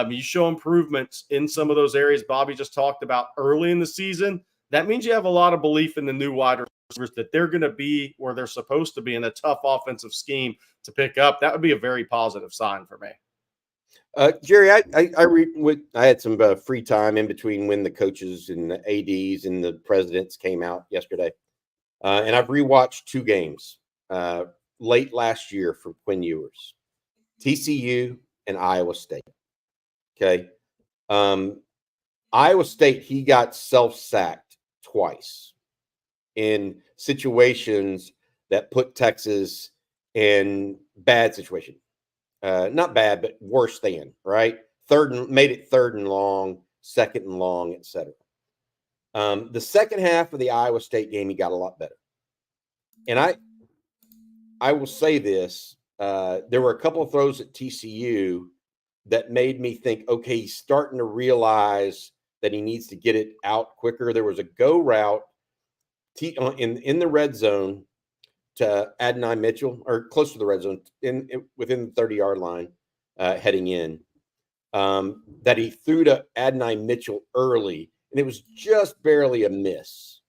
C: you show improvements in some of those areas Bobby just talked about early in the season, that means you have a lot of belief in the new wide receivers that they're going to be where they're supposed to be in a tough offensive scheme to pick up. That would be a very positive sign for me.
B: Jerry, I had some free time in between when the coaches and the ADs and the presidents came out yesterday. And I've rewatched 2 games late last year for Quinn Ewers, TCU and Iowa State. Okay. Iowa State, he got self-sacked twice in situations that put Texas in bad situation. Not bad, but worse than, right? Made it 3rd and long, 2nd and long, etc. The second half of the Iowa State game, he got a lot better. And I will say this, there were a couple of throws at TCU that made me think, okay, he's starting to realize that he needs to get it out quicker. There was a go route in the red zone to Adonai Mitchell, or close to the red zone, within the 30-yard line, heading in, that he threw to Adonai Mitchell early, and it was just barely a miss.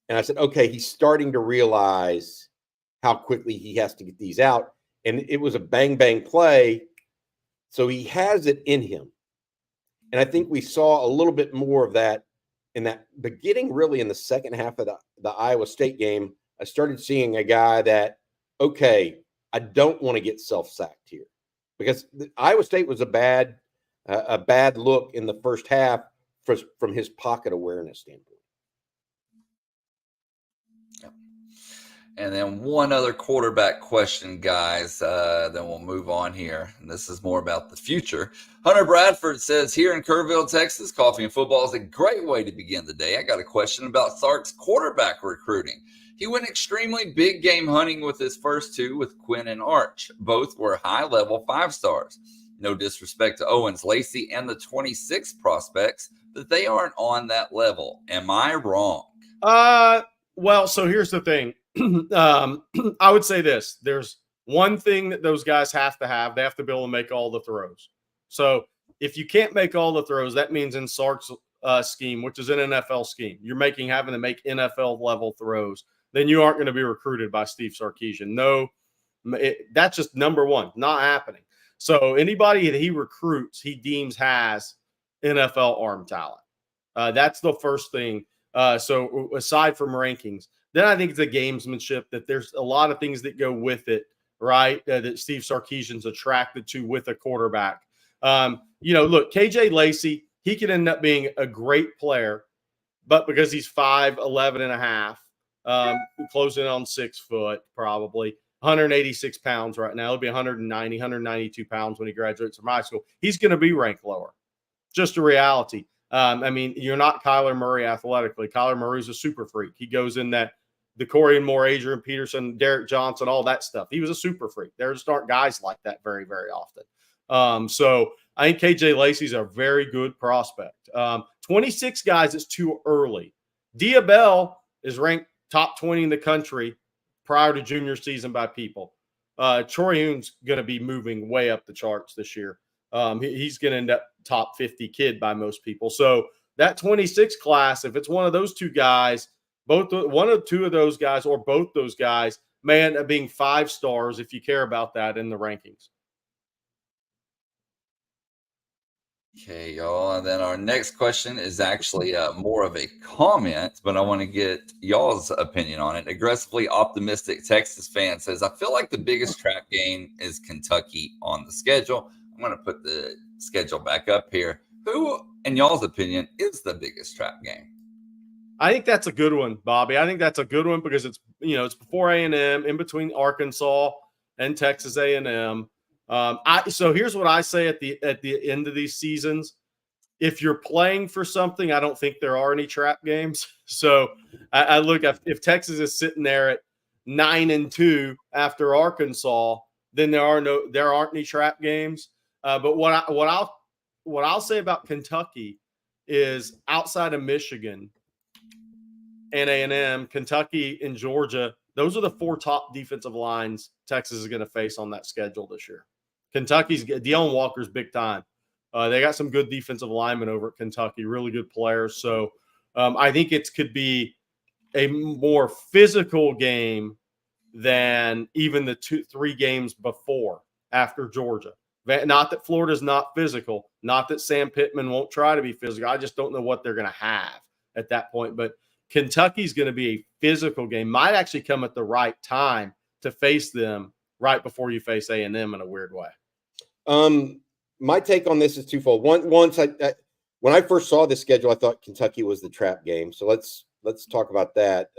B: And I said, okay, he's starting to realize how quickly he has to get these out. And it was a bang-bang play, so he has it in him. And I think we saw a little bit more of that in that beginning, really in the second half of the Iowa State game. I started seeing a guy that, okay, I don't want to get self-sacked here, because Iowa State was a bad look in the first half from his pocket awareness standpoint.
A: And then one other quarterback question, guys, then we'll move on here. And this is more about the future. Hunter Bradford says, here in Kerrville, Texas, coffee and football is a great way to begin the day. I got a question about Sark's quarterback recruiting. He went extremely big game hunting with his first 2 with Quinn and Arch. Both were high-level 5-stars. No disrespect to Owens, Lacey, and the 26 prospects, but they aren't on that level. Am I wrong?
C: Well, so here's the thing. I would say this. There's one thing that those guys have to have. They have to be able to make all the throws. So if you can't make all the throws, that means in Sark's scheme, which is an NFL scheme, you're having to make NFL level throws, then you aren't going to be recruited by Steve Sarkisian. No, that's just number one, not happening. So anybody that he recruits, he deems has NFL arm talent. That's the first thing. So aside from rankings, then I think it's a gamesmanship, that there's a lot of things that go with it, right? That Steve Sarkisian's attracted to with a quarterback. Look, KJ Lacey, he could end up being a great player, but because he's 5'11 and a half, closing on 6 foot, probably 186 pounds right now. He'll be 190, 192 pounds when he graduates from high school. He's going to be ranked lower. Just a reality. You're not Kyler Murray athletically. Kyler Murray's a super freak. He goes in that Dakorien Moore, Adrian Peterson, Derek Johnson, all that stuff. He was a super freak. There just aren't guys like that very, very often. So I think KJ Lacey's a very good prospect. 26 guys is too early. Diabell is ranked top 20 in the country prior to junior season by people. Troy Hume's going to be moving way up the charts this year. He's going to end up top 50 kid by most people. So that 26 class, if it's one of those 2 guys, one or 2 of those guys, or both those guys, may end up being 5 stars if you care about that in the rankings.
A: Okay, y'all. And then our next question is actually more of a comment, but I want to get y'all's opinion on it. Aggressively optimistic Texas fan says, I feel like the biggest trap game is Kentucky on the schedule. I'm going to put the schedule back up here. Who, in y'all's opinion, is the biggest trap game?
C: I think that's a good one, Bobby. I think that's a good one because it's before A&M, in between Arkansas and Texas A&M. So here's what I say at the end of these seasons. If you're playing for something, I don't think there are any trap games. So I look if Texas is sitting there at 9-2 after Arkansas, then there aren't any trap games. But what I'll say about Kentucky is outside of Michigan and A&M, Kentucky, and Georgia, those are the 4 top defensive lines Texas is going to face on that schedule this year. Kentucky's De'Aaron Walker's big time. They got some good defensive linemen over at Kentucky, really good players. So I think it could be a more physical game than even the 2-3 games before after Georgia. Not that Florida's not physical, not that Sam Pittman won't try to be physical. I just don't know what they're going to have at that point. But Kentucky's going to be a physical game. Might actually come at the right time to face them right before you face A&M in a weird way.
B: My take on this is twofold. Once when I first saw this schedule, I thought Kentucky was the trap game. So let's talk about that.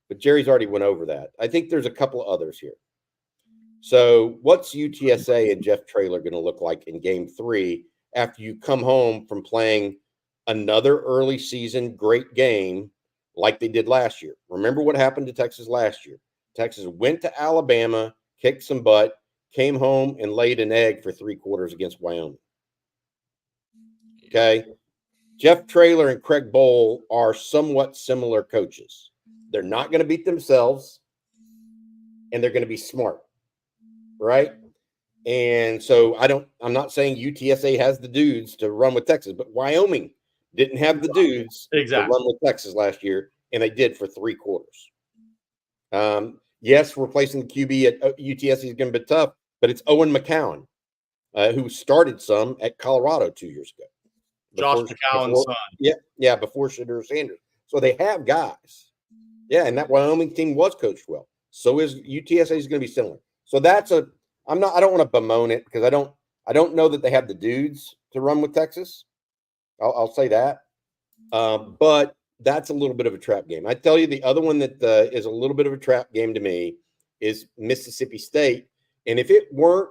B: But Jerry's already went over that. I think there's a couple of others here. So what's UTSA and Jeff Traylor going to look like in game 3 after you come home from playing another early season great game like they did last year? Remember what happened to Texas last year. Texas went to Alabama, kicked some butt, came home and laid an egg for 3 quarters against Wyoming. Okay. Jeff Traylor and Craig Bowl are somewhat similar coaches. They're not going to beat themselves, and they're going to be smart. Right. And so I'm not saying UTSA has the dudes to run with Texas, but Wyoming didn't have the dudes to run with Texas last year, and they did for 3 quarters. Yes, replacing the QB at UTSA is going to be tough, but it's Owen McCowan, who started some at Colorado 2 years ago.
C: Josh McCown's son.
B: Yeah, before Shadur Sanders. So they have guys. Yeah, and that Wyoming team was coached well. So is UTSA is going to be similar. So I don't want to bemoan it because I don't know that they have the dudes to run with Texas. I'll say that. But that's a little bit of a trap game. I tell you, the other one that is a little bit of a trap game to me is Mississippi State. And if it weren't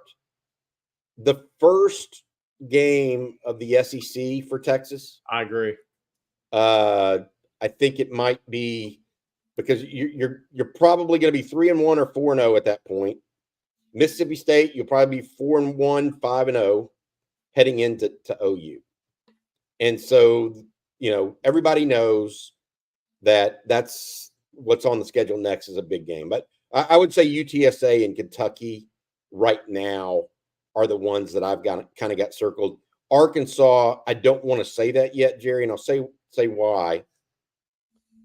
B: the first game of the SEC for Texas,
C: I agree.
B: I think it might be because you're probably going to be 3-1 or 4-0 at that point. Mississippi State, you'll probably be 4-1, 5-0 heading into OU. And so, everybody knows that that's what's on the schedule next is a big game. But I would say UTSA and Kentucky right now are the ones that I've got circled. Arkansas, I don't want to say that yet, Jerry, and I'll say why.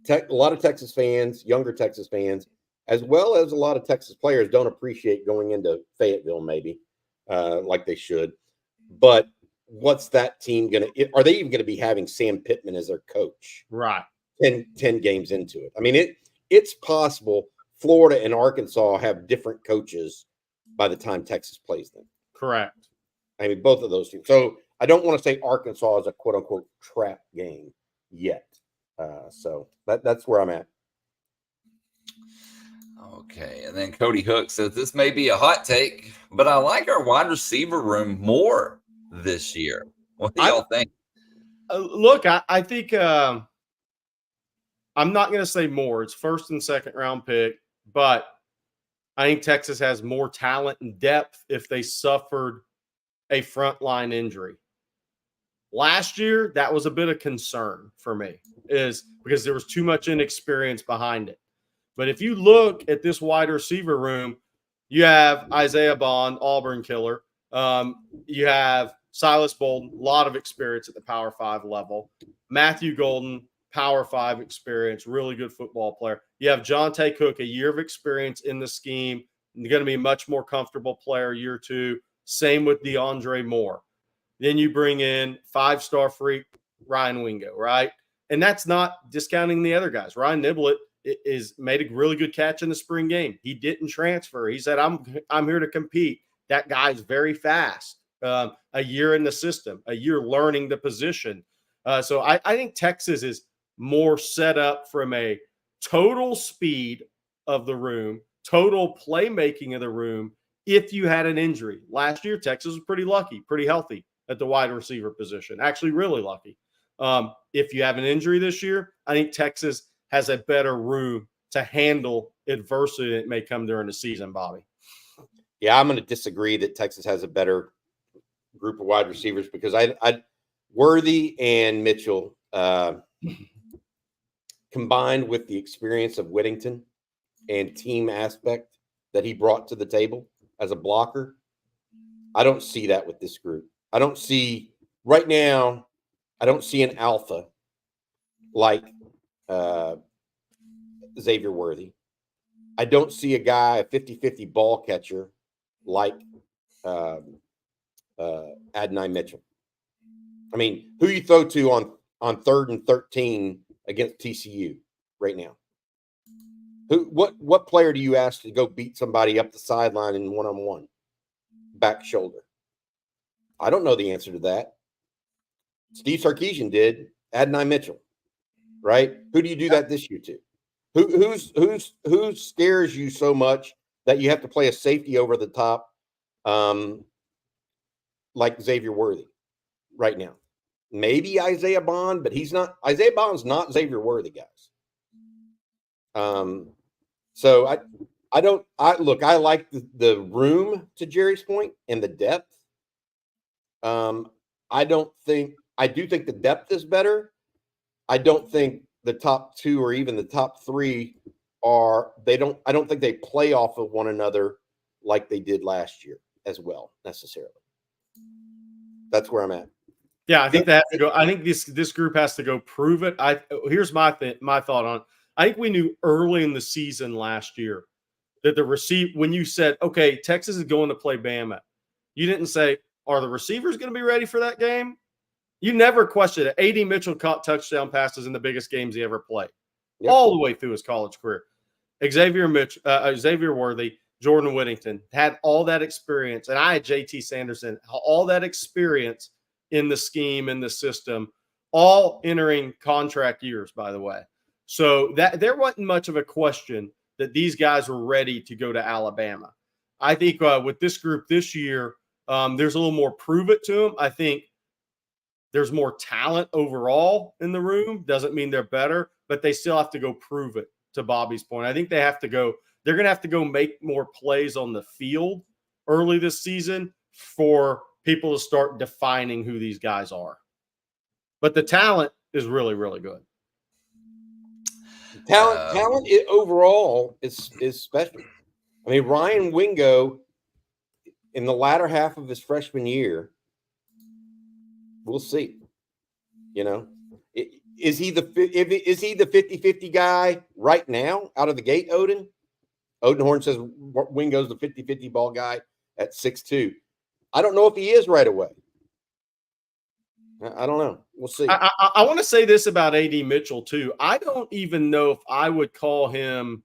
B: A lot of Texas fans, younger Texas fans, as well as a lot of Texas players don't appreciate going into Fayetteville maybe like they should. But what's that team going to – are they even going to be having Sam Pittman as their coach?
C: Right.
B: 10 games into it. I mean, it's possible Florida and Arkansas have different coaches by the time Texas plays them.
C: Correct.
B: I mean, both of those teams. So I don't want to say Arkansas is a quote-unquote trap game yet. So that's where I'm at.
A: Okay, and then Cody Hook says, this may be a hot take, but I like our wide receiver room more this year. What do y'all think?
C: Look, I think I'm not going to say more. It's first and second round pick, but I think Texas has more talent and depth if they suffered a frontline injury. Last year, that was a bit of concern for me, is because there was too much inexperience behind it. But if you look at this wide receiver room, you have Isaiah Bond, Auburn killer. You have Silas Bolden, a lot of experience at the Power 5 level. Matthew Golden, Power 5 experience, really good football player. You have Jonte Cook, a year of experience in the scheme, going to be a much more comfortable player year 2. Same with DeAndre Moore. Then you bring in 5-star freak Ryan Wingo, right? And that's not discounting the other guys. Ryan Niblett is made a really good catch in the spring game. He didn't transfer. He said, I'm here to compete. That guy's very fast. A year in the system, a year learning the position. So I think Texas is more set up from a total speed of the room, total playmaking of the room. If you had an injury last year, Texas was pretty lucky, pretty healthy at the wide receiver position, actually really lucky. If you have an injury this year, I think Texas has a better room to handle adversity that may come during the season, Bobby.
B: Yeah, I'm going to disagree that Texas has a better group of wide receivers because I Worthy and Mitchell combined with the experience of Whittington and team aspect that he brought to the table as a blocker, I don't see that with this group. I don't see right now, I don't see an alpha like Xavier Worthy. I don't see a guy, a 50-50 ball catcher like Adonai Mitchell. I mean, who you throw to on 3rd and 13 against TCU right now? What player do you ask to go beat somebody up the sideline in one-on-one? Back shoulder. I don't know the answer to that. Steve Sarkisian did. Adonai Mitchell, right? Who do you do that this year to? Who scares you so much that you have to play a safety over the top, like Xavier Worthy right now? Maybe Isaiah Bond, but he's not. Isaiah Bond's not Xavier Worthy, guys. So I like the room, to Jerry's point, and the depth. I do think the depth is better. I don't think the top 2 or even the top 3 I don't think they play off of one another like they did last year as well, necessarily. That's where I'm at.
C: Yeah, I think they have to go. I think this group has to go prove it. Here's my thought on it. I think we knew early in the season last year that when you said, okay, Texas is going to play Bama, you didn't say, are the receivers going to be ready for that game? You never questioned it. A.D. Mitchell caught touchdown passes in the biggest games he ever played, all the way through his college career. Xavier Worthy, Jordan Whittington had all that experience, and I had J.T. Sanderson, all that experience in the scheme, in the system, all entering contract years, by the way. So that there wasn't much of a question that these guys were ready to go to Alabama. I think with this group this year, there's a little more prove it to them. I think there's more talent overall in the room. Doesn't mean they're better, but they still have to go prove it, to Bobby's point. I think they're going to have to go make more plays on the field early this season for people to start defining who these guys are. But the talent is really, really good.
B: Talent overall is special. I mean, Ryan Wingo in the latter half of his freshman year, we'll see. You know, is he the 50-50 guy right now out of the gate, Odin? Odenhorn says Wingo's the 50-50 ball guy at 6'2". I don't know if he is right away. I don't know. We'll see.
C: I want to say this about A.D. Mitchell, too. I don't even know if I would call him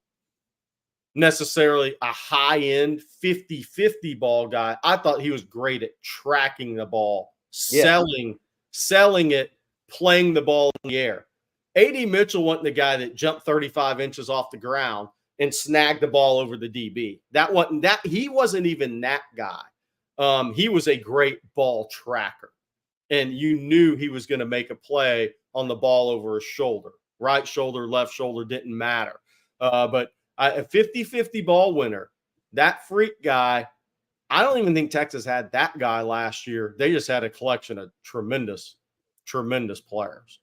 C: necessarily a high-end 50-50 ball guy. I thought he was great at tracking the ball, selling it, playing the ball in the air. A.D. Mitchell wasn't the guy that jumped 35 inches off the ground and snagged the ball over the DB. He wasn't even that guy. He was a great ball tracker. And you knew he was going to make a play on the ball over his shoulder. Right shoulder, left shoulder, didn't matter. But a 50-50 ball winner, that freak guy, I don't even think Texas had that guy last year. They just had a collection of tremendous, tremendous players.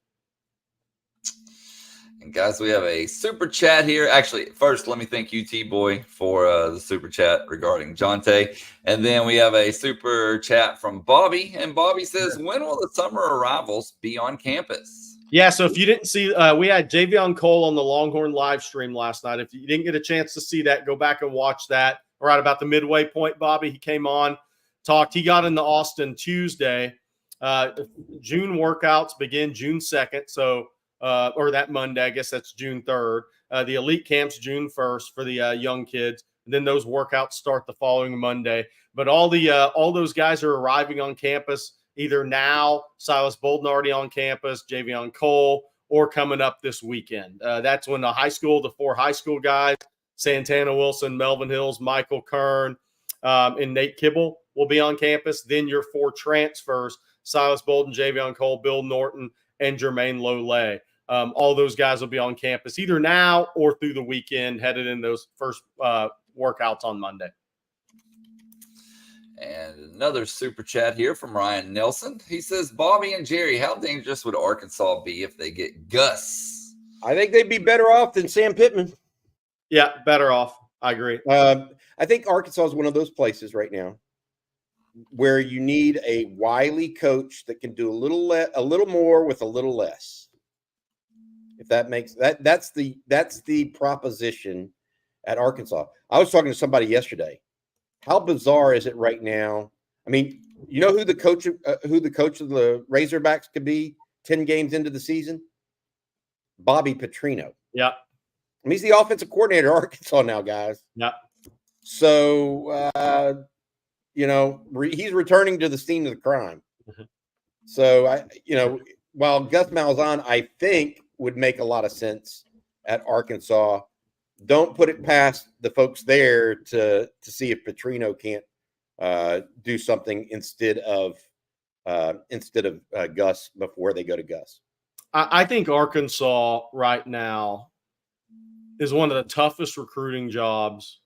A: And guys, we have a super chat here. Actually, first, let me thank UT Boy for the super chat regarding Jonte. And then we have a super chat from Bobby. And Bobby says, when will the summer arrivals be on campus?
C: Yeah, so if you didn't see, we had Javion Cole on the Longhorn live stream last night. If you didn't get a chance to see that, go back and watch that. Right about the midway point, Bobby, he came on, talked. He got into Austin Tuesday. June workouts begin June 2nd. So, or that Monday, I guess that's June 3rd. The elite camps June 1st for the young kids. And then those workouts start the following Monday. But all those guys are arriving on campus either now, Silas Bolden already on campus, Javion Cole, or coming up this weekend. That's when the 4 high school guys, Santana Wilson, Melvin Hills, Michael Kern, and Nate Kibble will be on campus. Then your 4 transfers, Silas Bolden, Javion Cole, Bill Norton, and Jermaine Lole. All those guys will be on campus either now or through the weekend, headed in those first workouts on Monday.
A: And another super chat here from Ryan Nelson. He says, Bobby and Jerry, how dangerous would Arkansas be if they get Gus?
B: I think they'd be better off than Sam Pittman.
C: Yeah, better off. I agree.
B: I think Arkansas is one of those places right now where you need a wily coach that can do a little more with a little less. If that makes that's the proposition at Arkansas. I was talking to somebody yesterday. How bizarre is it right now? I mean, you know who the coach of the Razorbacks could be 10 games into the season? Bobby Petrino.
C: Yeah.
B: I mean, he's the offensive coordinator at Arkansas now, guys.
C: Yeah.
B: So, he's returning to the scene of the crime.
C: Mm-hmm.
B: So, while Gus Malzahn, I think, would make a lot of sense at Arkansas, don't put it past the folks there to see if Petrino can't do something instead of Gus before they go to Gus.
C: I think Arkansas right now is one of the toughest recruiting jobs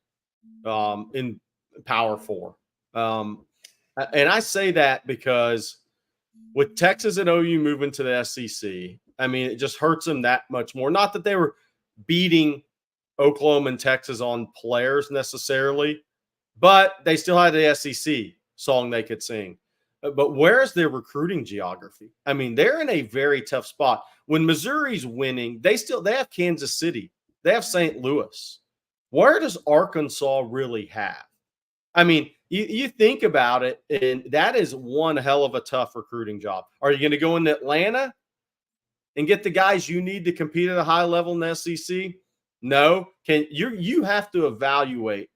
C: in Power 4. And I say that because with Texas and OU moving to the SEC, I mean, it just hurts them that much more. Not that they were beating Oklahoma and Texas on players necessarily, but they still had the SEC song they could sing. But where's their recruiting geography? I mean, they're in a very tough spot. When Missouri's winning, they have Kansas City. They have St. Louis. Where does Arkansas really have? I mean, you think about it, and that is one hell of a tough recruiting job. Are you going to go into Atlanta and get the guys you need to compete at a high level in the SEC? No. You have to evaluate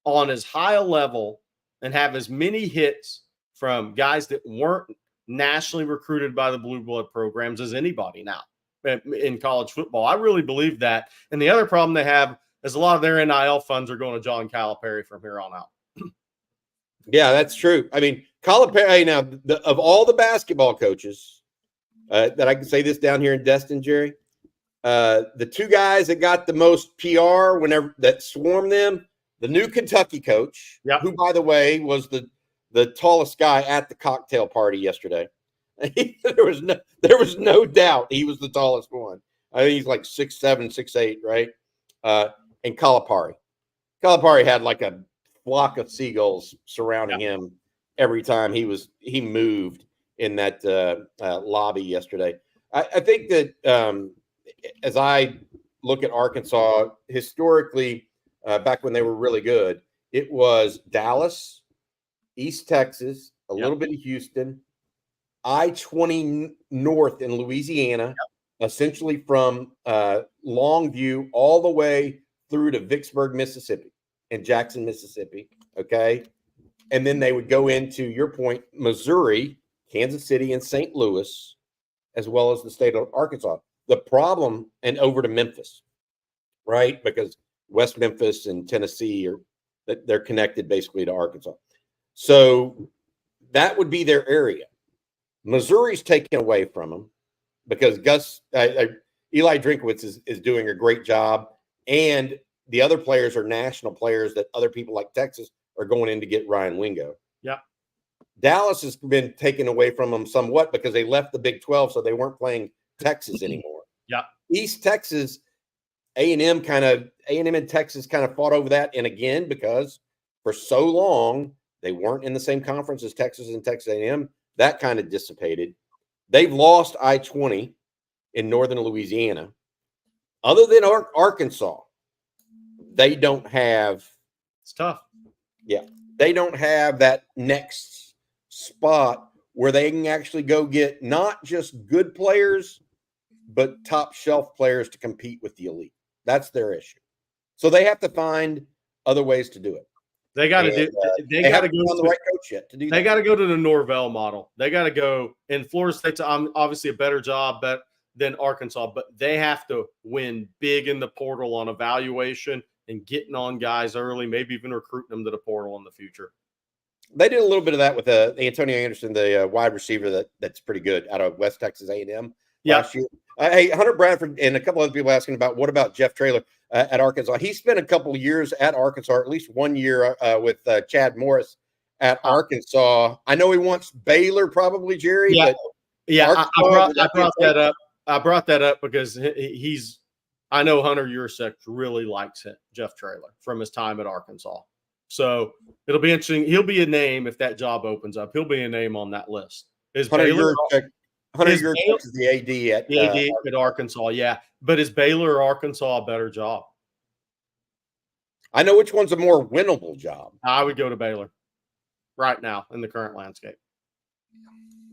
C: on as high a level and have as many hits from guys that weren't nationally recruited by the Blue Blood programs as anybody now in college football. I really believe that. And the other problem they have is a lot of their NIL funds are going to John Calipari from here on out.
B: Yeah, that's true. I mean, Calipari, now, of all the basketball coaches that I can say this down here in Destin, Jerry, the 2 guys that got the most PR that swarmed them, the new Kentucky coach, who, by the way, was the tallest guy at the cocktail party yesterday. there was no doubt he was the tallest one. I think he's like 6'7", 6'8", right? And Calipari. Calipari had like a flock of seagulls surrounding him every time he moved in that lobby yesterday. I think that as I look at Arkansas historically, back when they were really good, it was Dallas, East Texas, a little bit of Houston, I-20 north in Louisiana, essentially from Longview all the way through to Vicksburg, Mississippi, and Jackson, Mississippi. Okay. And then they would go into, your point, Missouri, Kansas City, and St. Louis, as well as the state of Arkansas. The problem, and over to Memphis, right? Because West Memphis and Tennessee they're connected basically to Arkansas. So that would be their area. Missouri's taken away from them because Eli Drinkwitz is doing a great job, and the other players are national players that other people like Texas are going in to get Ryan Wingo.
C: Yeah.
B: Dallas has been taken away from them somewhat because they left the Big 12, so they weren't playing Texas anymore.
C: Yeah.
B: East Texas, A&M and Texas kind of fought over that. And again, because for so long, they weren't in the same conference as Texas and Texas A&M, that kind of dissipated. They've lost I-20 in northern Louisiana. Other than Arkansas, they don't have.
C: It's tough.
B: Yeah. They don't have that next spot where they can actually go get not just good players, but top shelf players to compete with the elite. That's their issue. So they have to find other ways to do it.
C: They got to do. They got to go
B: on the right coach yet to do that.
C: They got to go to the Norvell model. They got to go. And Florida State's obviously a better job than Arkansas, but they have to win big in the portal on evaluation and getting on guys early, maybe even recruiting them to the portal in the future.
B: They did a little bit of that with Antonio Anderson, the wide receiver that's pretty good out of West Texas A&M last year. Hey, Hunter Bradford and a couple other people asking about what about Jeff Traylor at Arkansas. He spent a couple of years at Arkansas, at least 1 year with Chad Morris at Arkansas. I know he wants Baylor probably, Jerry.
C: Yeah,
B: but
C: I brought that up. I brought that up because I know Hunter Yurcek really likes it, Jeff Traylor, from his time at Arkansas. So it'll be interesting. He'll be a name if that job opens up. He'll be a name on that list.
B: Hunter Yurcek is the AD
C: at Arkansas, yeah. But is Baylor or Arkansas a better job?
B: I know which one's a more winnable job.
C: I would go to Baylor right now in the current landscape.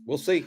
B: We'll see.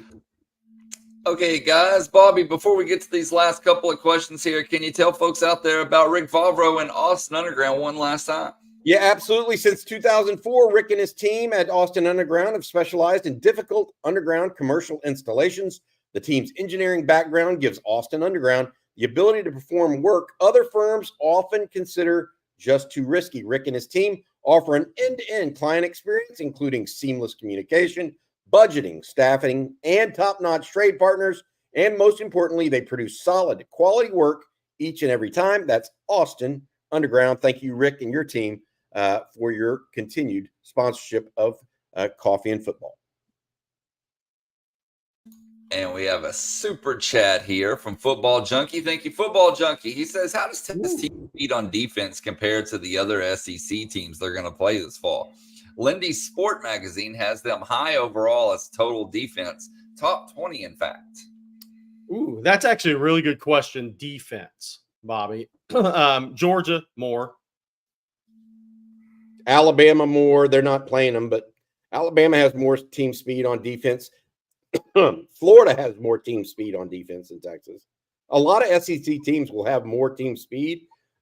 A: Okay, guys, Bobby, before we get to these last couple of questions here, can you tell folks out there about Rick Favreau and Austin Underground one last time?
B: Yeah, absolutely. Since 2004, Rick and his team at Austin Underground have specialized in difficult underground commercial installations. The team's engineering background gives Austin Underground the ability to perform work other firms often consider just too risky. Rick and his team offer an end-to-end client experience, including seamless communication, budgeting, staffing, and top-notch trade partners. And most importantly, they produce solid quality work each and every time. That's Austin Underground. Thank you, Rick, and your team for your continued sponsorship of Coffee and Football.
A: And we have a super chat here from Football Junkie. Thank you, Football Junkie. He says, how does Texas team beat on defense compared to the other SEC teams they're going to play this fall? Lindy Sport Magazine has them high overall as total defense, top 20, in fact.
C: Ooh, that's actually a really good question. Defense, Bobby. Georgia, more.
B: Alabama, more. They're not playing them, but Alabama has more team speed on defense. Florida has more team speed on defense than Texas. A lot of SEC teams will have more team speed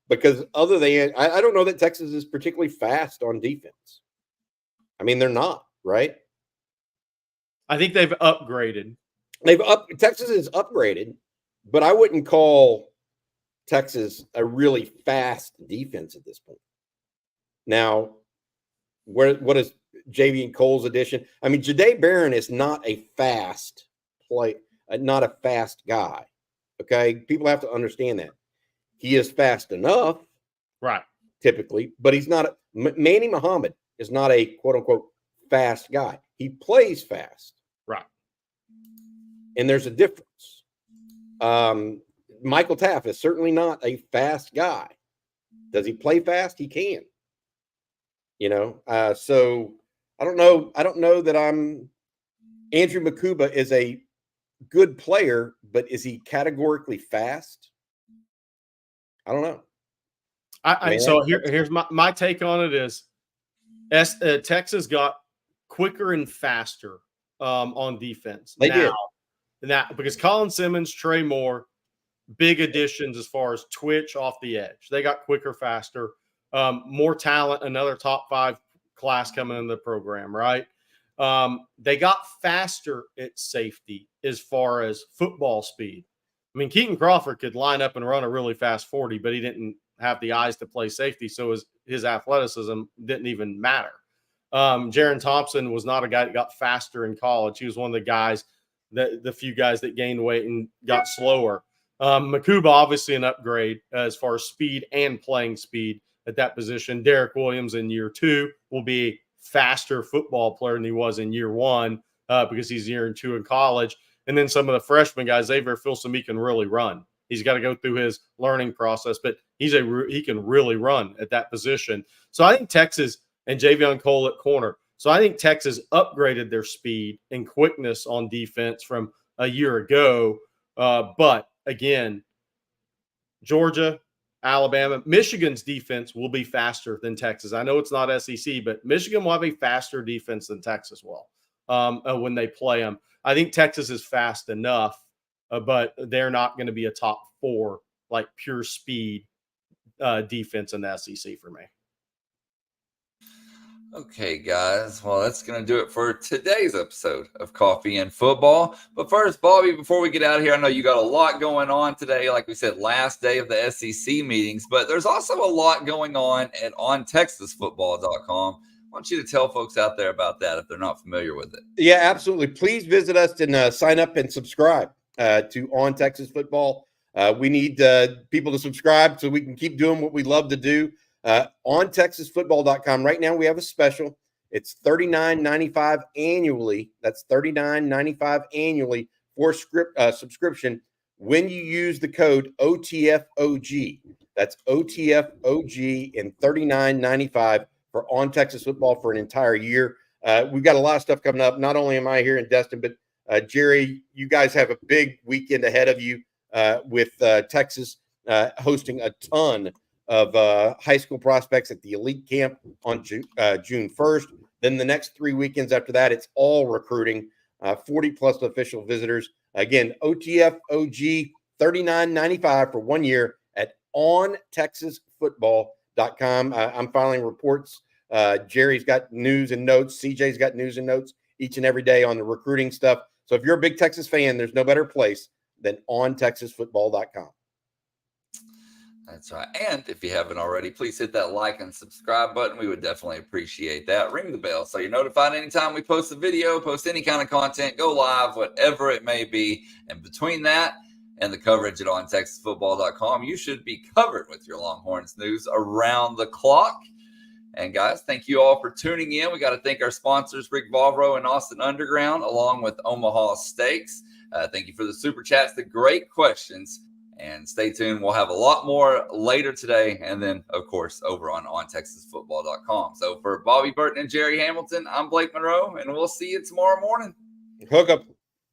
B: because other than I don't know that Texas is particularly fast on defense. I mean, they're not, right?
C: I think they've upgraded.
B: Texas is upgraded, but I wouldn't call Texas a really fast defense at this point. Now, what is Javian Cole's addition? I mean, Jahdae Barron is not a fast not a fast guy. Okay, people have to understand that. He is fast enough,
C: right?
B: Typically, but he's not. Manny Muhammad is not a quote unquote fast guy. He plays fast,
C: right?
B: And there's a difference. Michael Taft is certainly not a fast guy. Does he play fast? He can. So I don't know. I don't know that Andrew Makuba is a good player, but is he categorically fast? I don't know.
C: So here's my take on it is Texas got quicker and faster on defense.
B: They did.
C: Because Colin Simmons, Trey Moore, big additions as far as twitch off the edge. They got quicker, faster. More talent, another top 5 class coming in the program, right? They got faster at safety as far as football speed. I mean, Keaton Crawford could line up and run a really fast 40, but he didn't have the eyes to play safety, so his athleticism didn't even matter. Jaron Thompson was not a guy that got faster in college. He was one of the guys, the few guys that gained weight and got slower. Makuba, obviously an upgrade as far as speed and playing speed at that position. Derek Williams in year 2 will be a faster football player than he was in year 1 because he's year 2 in college. And then some of the freshman guys, Xavier Filsaime, can really run. He's got to go through his learning process, but he can really run at that position. So I think Texas and Javion Cole at corner. So I think Texas upgraded their speed and quickness on defense from a year ago. But again, Georgia, Alabama, Michigan's defense will be faster than Texas. I know it's not SEC, but Michigan will have a faster defense than Texas will. when they play them. I think Texas is fast enough, but they're not going to be a top 4, like pure speed defense in the SEC for me.
A: Okay, guys. Well, that's going to do it for today's episode of Coffee and Football. But first, Bobby, before we get out of here, I know you got a lot going on today. Like we said, last day of the SEC meetings, but there's also a lot going on at ontexasfootball.com. I want you to tell folks out there about that if they're not familiar with it.
B: Yeah, absolutely. Please visit us and sign up and subscribe to On Texas Football. We need people to subscribe so we can keep doing what we love to do. On TexasFootball.com. Right now we have a special. It's $39.95 annually. That's $39.95 annually for subscription when you use the code OTFOG. That's OTFOG and $39.95 for On Texas Football for an entire year. We've got a lot of stuff coming up. Not only am I here in Destin, but Jerry, you guys have a big weekend ahead of you with Texas hosting a ton of high school prospects at the elite camp on June 1st. Then the next 3 weekends after that, it's all recruiting, 40 plus official visitors. Again, OTFOG, $39.95 for 1 year at ontexasfootball.com. I'm filing reports. Jerry's got news and notes. CJ's got news and notes each and every day on the recruiting stuff. So if you're a big Texas fan, there's no better place than ontexasfootball.com.
A: That's right. And if you haven't already, please hit that like and subscribe button. We would definitely appreciate that. Ring the bell so you're notified anytime we post a video, post any kind of content, go live, whatever it may be. And between that and the coverage at ontexasfootball.com, you should be covered with your Longhorns news around the clock. And guys, thank you all for tuning in. We got to thank our sponsors, Rick Vavro and Austin Underground, along with Omaha Steaks. Thank you for the super chats, the great questions. And stay tuned. We'll have a lot more later today. And then, of course, over on TexasFootball.com. So for Bobby Burton and Jerry Hamilton, I'm Blake Monroe, and we'll see you tomorrow morning.
B: Hook up.